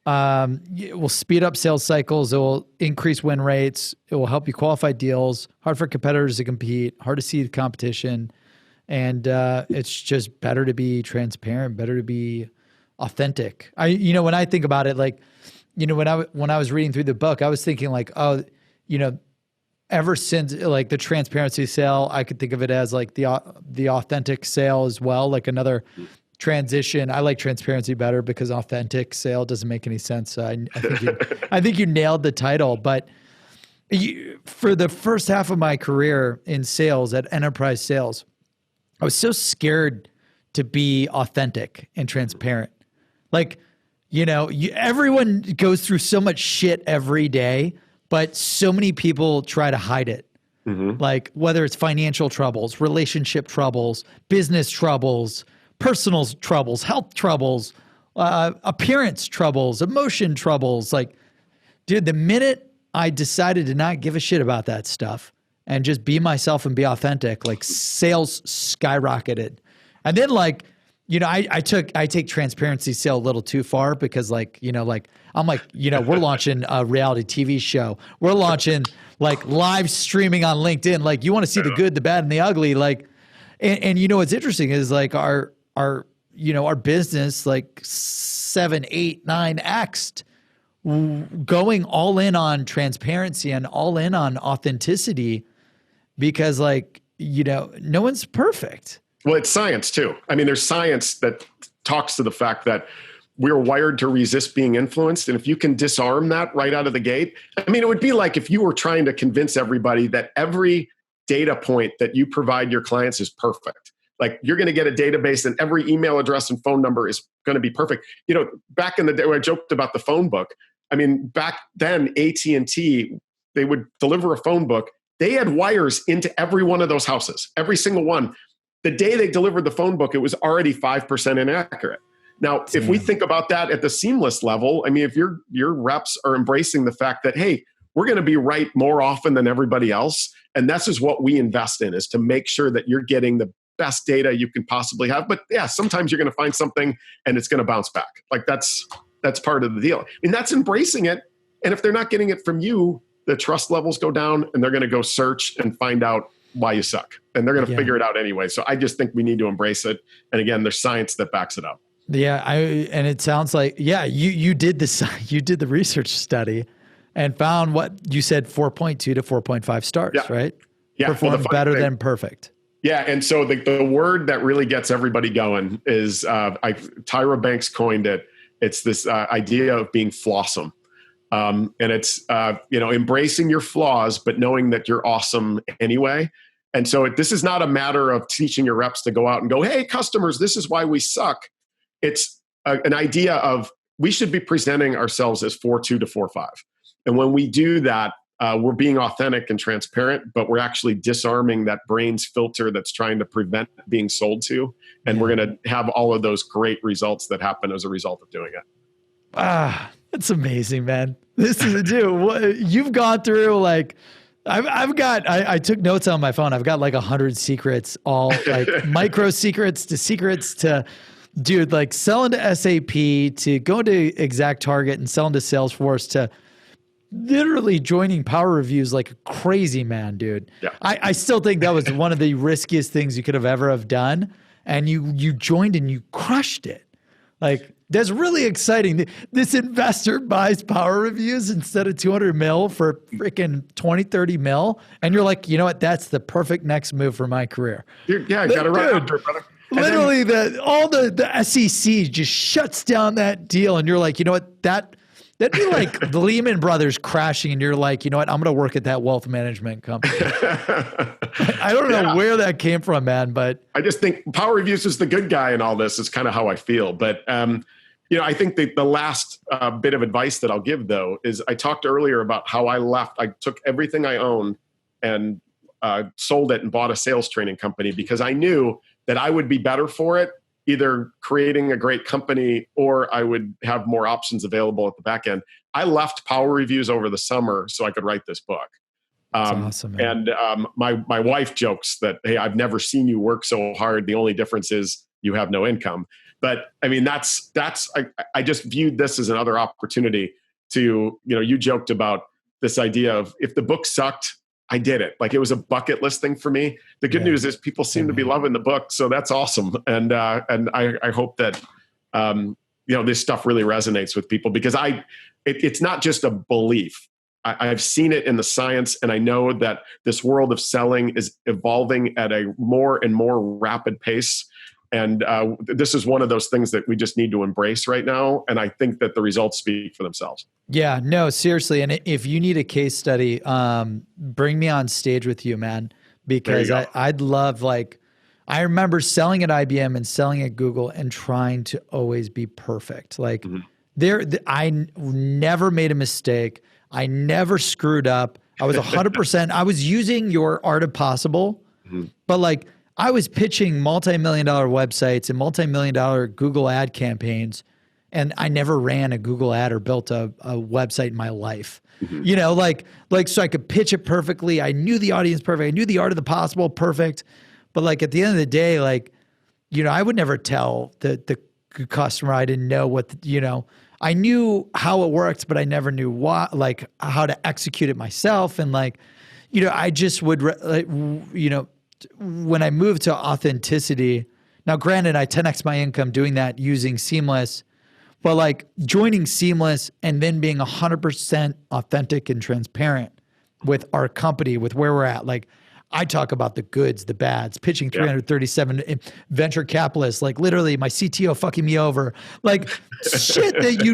will speed up sales cycles. It will increase win rates. It will help you qualify deals. Hard for competitors to compete. Hard to see the competition. And it's just better to be transparent, better to be authentic. When I think about it, like, when I was reading through the book, I was thinking like, ever since like the transparency sale, I could think of it as like the authentic sale as well, like another transition. I like transparency better because authentic sale doesn't make any sense. I think you nailed the title. But for the first half of my career in sales at enterprise sales, I was so scared to be authentic and transparent. Like, everyone goes through so much shit every day, but so many people try to hide it. Mm-hmm. Like whether it's financial troubles, relationship troubles, business troubles, personal troubles, health troubles, appearance troubles, emotion troubles. Like, dude, the minute I decided to not give a shit about that stuff and just be myself and be authentic, like sales skyrocketed. And then I take transparency sale a little too far because I'm like, we're launching a reality TV show. We're launching like live streaming on LinkedIn. Like you want to see the good, the bad, and the ugly. Like, and what's interesting is like our business, like 7, 8, 9x'd, going all in on transparency and all in on authenticity because no one's perfect. Well, it's science too. I mean, there's science that talks to the fact that we're wired to resist being influenced. And if you can disarm that right out of the gate, I mean, it would be like if you were trying to convince everybody that every data point that you provide your clients is perfect. Like you're going to get a database and every email address and phone number is going to be perfect. You know, back in the day when I joked about the phone book, I mean, back then AT&T, they would deliver a phone book. They had wires into every one of those houses, every single one. The day they delivered the phone book, it was already 5% inaccurate. Now, if we think about that at the seamless level, I mean, if your reps are embracing the fact that, hey, we're going to be right more often than everybody else, and this is what we invest in, is to make sure that you're getting the best data you can possibly have. But yeah, sometimes you're going to find something and it's going to bounce back. Like that's part of the deal. I mean, that's embracing it. And if they're not getting it from you, the trust levels go down and they're going to go search and find out why you suck. And they're going to figure it out anyway. So I just think we need to embrace it. And again, there's science that backs it up. Yeah, and it sounds like you did the research study and found what you said 4.2 to 4.5 stars, right? Yeah, performed better than perfect. Yeah, and so the word that really gets everybody going is Tyra Banks coined it. It's this idea of being flawsome, and it's embracing your flaws, but knowing that you're awesome anyway. And so this is not a matter of teaching your reps to go out and go, "Hey, customers, this is why we suck." It's an idea of we should be presenting ourselves as 4.2 to 4.5. And when we do that, we're being authentic and transparent, but we're actually disarming that brain's filter that's trying to prevent being sold to. And we're going to have all of those great results that happen as a result of doing it. That's amazing, man. This is you've gone through like, I took notes on my phone. I've got like 100 secrets, all like micro secrets to dude, like selling to SAP, to go to ExactTarget and selling to Salesforce, to literally joining PowerReviews like a crazy man, dude. Yeah. I still think that was one of the riskiest things you could ever have done. And you joined and you crushed it. Like, that's really exciting. This investor buys PowerReviews instead of 200 mil for freaking 20, 30 mil. And you're like, you know what? That's the perfect next move for my career. I got to run after it, brother. Literally, all the SEC just shuts down that deal, and you're like, you know what? That'd be like the Lehman Brothers crashing, and you're like, you know what? I'm going to work at that wealth management company. I don't know where that came from, man, but I just think PowerReviews is the good guy in all this. Is kind of how I feel. But I think the last bit of advice that I'll give though is I talked earlier about how I left. I took everything I owned and sold it and bought a sales training company because I knew that I would be better for it, either creating a great company or I would have more options available at the back end. I left PowerReviews over the summer so I could write this book. That's awesome, man. And my wife jokes that, hey, I've never seen you work so hard. The only difference is you have no income. But I mean, I just viewed this as another opportunity to, you joked about this idea of if the book sucked, I did it. Like it was a bucket list thing for me. The good news is people seem to be loving the book. So that's awesome. And I hope that, this stuff really resonates with people because it's not just a belief. I've seen it in the science, and I know that this world of selling is evolving at a more and more rapid pace. And this is one of those things that we just need to embrace right now. And I think that the results speak for themselves. Yeah, no, seriously. And if you need a case study, bring me on stage with you, man, because I'd love, I remember selling at IBM and selling at Google and trying to always be perfect. Like I never made a mistake. I never screwed up. I was 100%. I was using your art of possible, but I was pitching multi-million-dollar websites and multi-million-dollar Google ad campaigns, and I never ran a Google ad or built a website in my life. So I could pitch it perfectly. I knew the audience perfect. I knew the art of the possible perfect. But at the end of the day, I would never tell the customer I didn't know what, I knew how it worked, but I never knew what, how to execute it myself. And I just would, when I moved to authenticity, now granted, I 10x my income doing that using Seamless, but joining Seamless and then being 100% authentic and transparent with our company, with where we're at. I talk about the goods, the bads, pitching 337 venture capitalists, like literally my CTO fucking me over, like shit that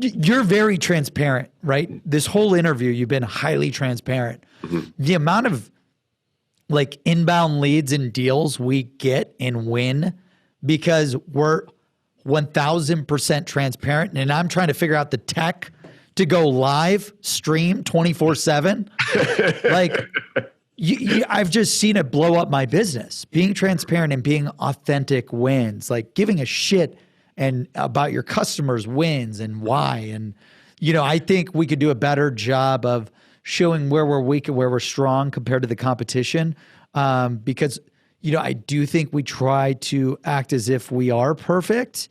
you're very transparent, right? This whole interview, you've been highly transparent. Mm-hmm. The amount of like inbound leads and deals we get and win because we're 1000% transparent. And I'm trying to figure out the tech to go live stream 24/7. Like I've just seen it blow up my business. Being transparent and being authentic wins, like giving a shit and about your customers wins and why. And, I think we could do a better job of showing where we're weak and where we're strong compared to the competition. Because, I do think we try to act as if we are perfect.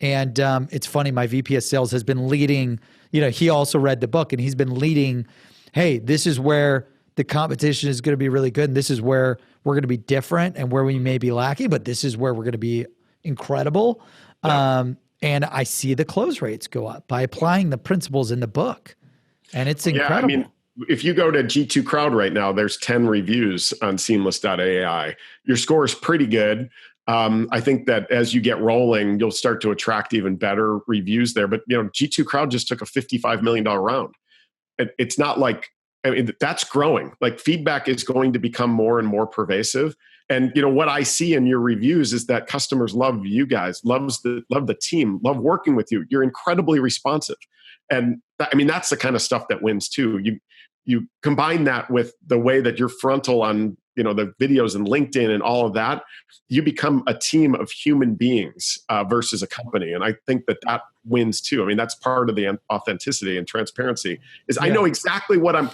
And it's funny, my VP of sales has been leading, he also read the book and he's been leading, hey, this is where the competition is going to be really good. And this is where we're going to be different and where we may be lacking, but this is where we're going to be incredible. Yeah. And I see the close rates go up by applying the principles in the book. And it's incredible. Yeah, if you go to G2 Crowd right now, there's 10 reviews on seamless.ai. Your score is pretty good. I think that as you get rolling, you'll start to attract even better reviews there. But, G2 Crowd just took a $55 million round. It's not like, that's growing. Like feedback is going to become more and more pervasive. And, what I see in your reviews is that customers love you guys, love the team, love working with you. You're incredibly responsive. And that's the kind of stuff that wins too. You combine that with the way that you're frontal on, the videos and LinkedIn and all of that, you become a team of human beings versus a company. And I think that wins too. That's part of the authenticity and transparency is I know exactly what I'm,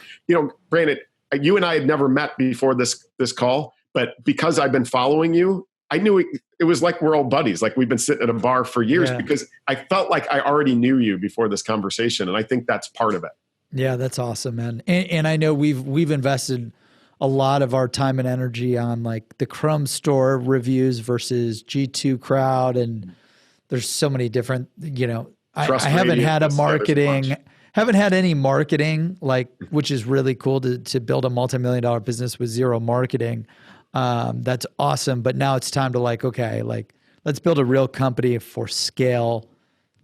granted, you and I had never met before this call, but because I've been following you, I knew it was like we're old buddies. Like we've been sitting at a bar for years because I felt like I already knew you before this conversation. And I think that's part of it. Yeah, that's awesome, man. And I know we've invested a lot of our time and energy on like the Chrome store reviews versus G2 Crowd. And there's so many different, I haven't had haven't had any marketing, like, which is really cool to build a multi-million-dollar business with zero marketing. That's awesome. But now it's time to let's build a real company for scale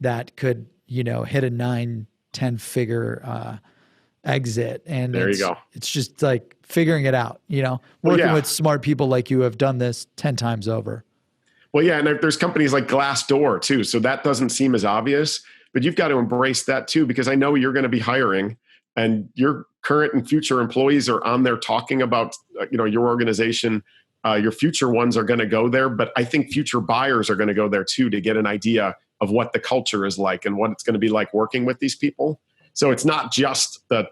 that could, hit a 9-10 figure exit. And there you go. It's just like figuring it out, working with smart people like you have done this 10 times over. Well, yeah. And there's companies like Glassdoor too. So that doesn't seem as obvious, but you've got to embrace that too, because I know you're going to be hiring and your current and future employees are on there talking about, your organization. Your future ones are going to go there, but I think future buyers are going to go there too to get an idea of what the culture is like and what it's going to be like working with these people. So it's not just the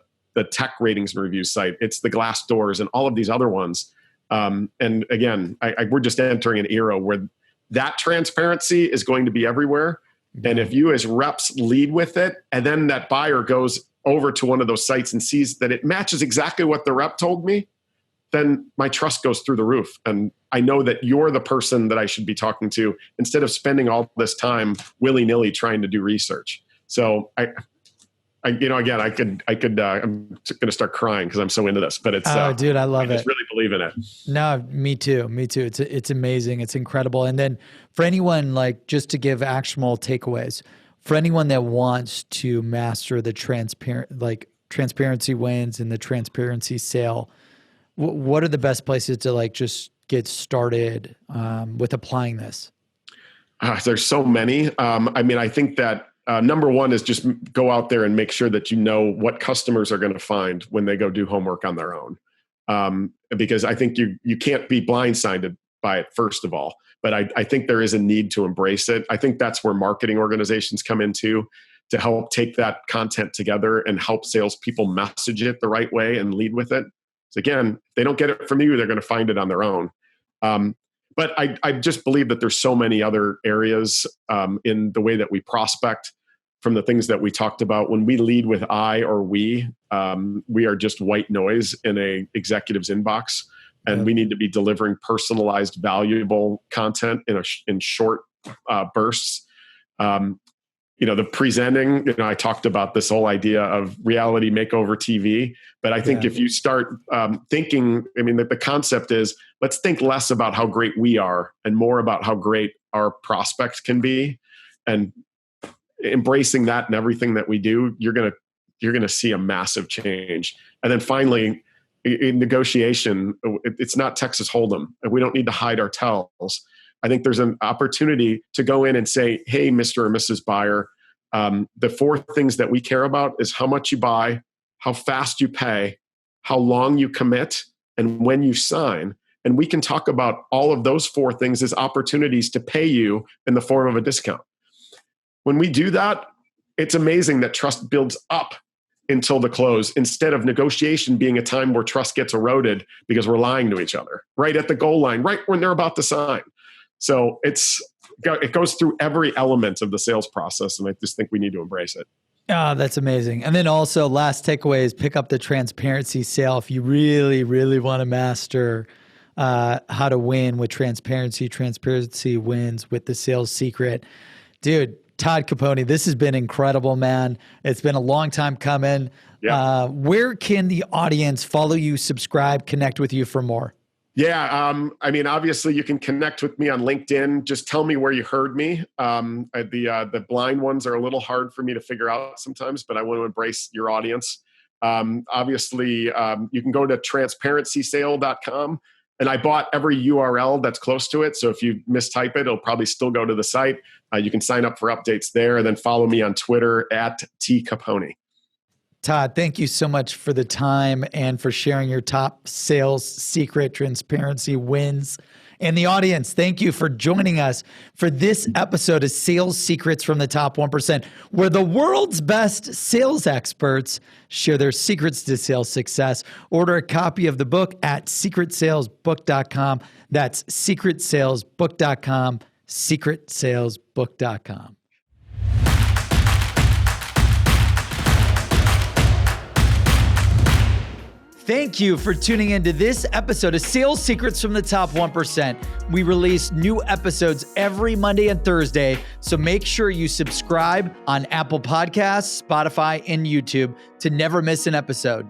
tech ratings and review site; it's the Glassdoors and all of these other ones. And again, we're just entering an era where that transparency is going to be everywhere. Mm-hmm. And if you as reps lead with it, and then that buyer goes over to one of those sites and sees that it matches exactly what the rep told me, then my trust goes through the roof. And I know that you're the person that I should be talking to instead of spending all this time willy-nilly trying to do research. So I'm going to start crying because I'm so into this, but it's, dude, I love it. I just really believe in it. No, me too. It's amazing. It's incredible. And then for anyone, like, just to give actionable takeaways for anyone that wants to master the transparency wins and the transparency sale, what are the best places to like just get started with applying this? There's so many. I think that number one is just go out there and make sure that you know what customers are going to find when they go do homework on their own. Because I think you can't be blindsided by it, first of all. But I think there is a need to embrace it. I think that's where marketing organizations come into to help take that content together and help salespeople message it the right way and lead with it. So again, if they don't get it from you, they're going to find it on their own. But I just believe that there's so many other areas in the way that we prospect from the things that we talked about. When we lead with I or we are just white noise in a executive's inbox. And we need to be delivering personalized, valuable content in short bursts. the presenting, I talked about this whole idea of reality makeover TV, but I think if you start thinking, the concept is, let's think less about how great we are and more about how great our prospects can be, and embracing that in everything that we do, you're going to see a massive change. And then finally, in negotiation, it's not Texas Hold'em, and we don't need to hide our tells. I think there's an opportunity to go in and say, hey, Mr. or Mrs. Buyer, the 4 things that we care about is how much you buy, how fast you pay, how long you commit, and when you sign. And we can talk about all of those 4 things as opportunities to pay you in the form of a discount. When we do that, it's amazing that trust builds up until the close, instead of negotiation being a time where trust gets eroded because we're lying to each other right at the goal line, right when they're about to sign. So it goes through every element of the sales process, and I just think we need to embrace it. Oh, that's amazing. And then also, last takeaway is pick up the transparency sale if you really, really want to master how to win with transparency. Transparency wins with the sales secret. Dude, Todd Caponi, this has been incredible, man. It's been a long time coming. Yeah. Where can the audience follow you, subscribe, connect with you for more? Yeah. Obviously you can connect with me on LinkedIn. Just tell me where you heard me. The blind ones are a little hard for me to figure out sometimes, but I want to embrace your audience. Obviously, you can go to transparencysale.com. And I bought every URL that's close to it. So if you mistype it, it'll probably still go to the site. You can sign up for updates there, and then follow me on Twitter at @TCaponi. Todd, thank you so much for the time and for sharing your top sales secret. Transparency wins. And the audience, thank you for joining us for this episode of Sales Secrets from the Top 1%, where the world's best sales experts share their secrets to sales success. Order a copy of the book at secretsalesbook.com. That's secretsalesbook.com, secretsalesbook.com. Thank you for tuning into this episode of Sales Secrets from the Top 1%. We release new episodes every Monday and Thursday, so make sure you subscribe on Apple Podcasts, Spotify, and YouTube to never miss an episode.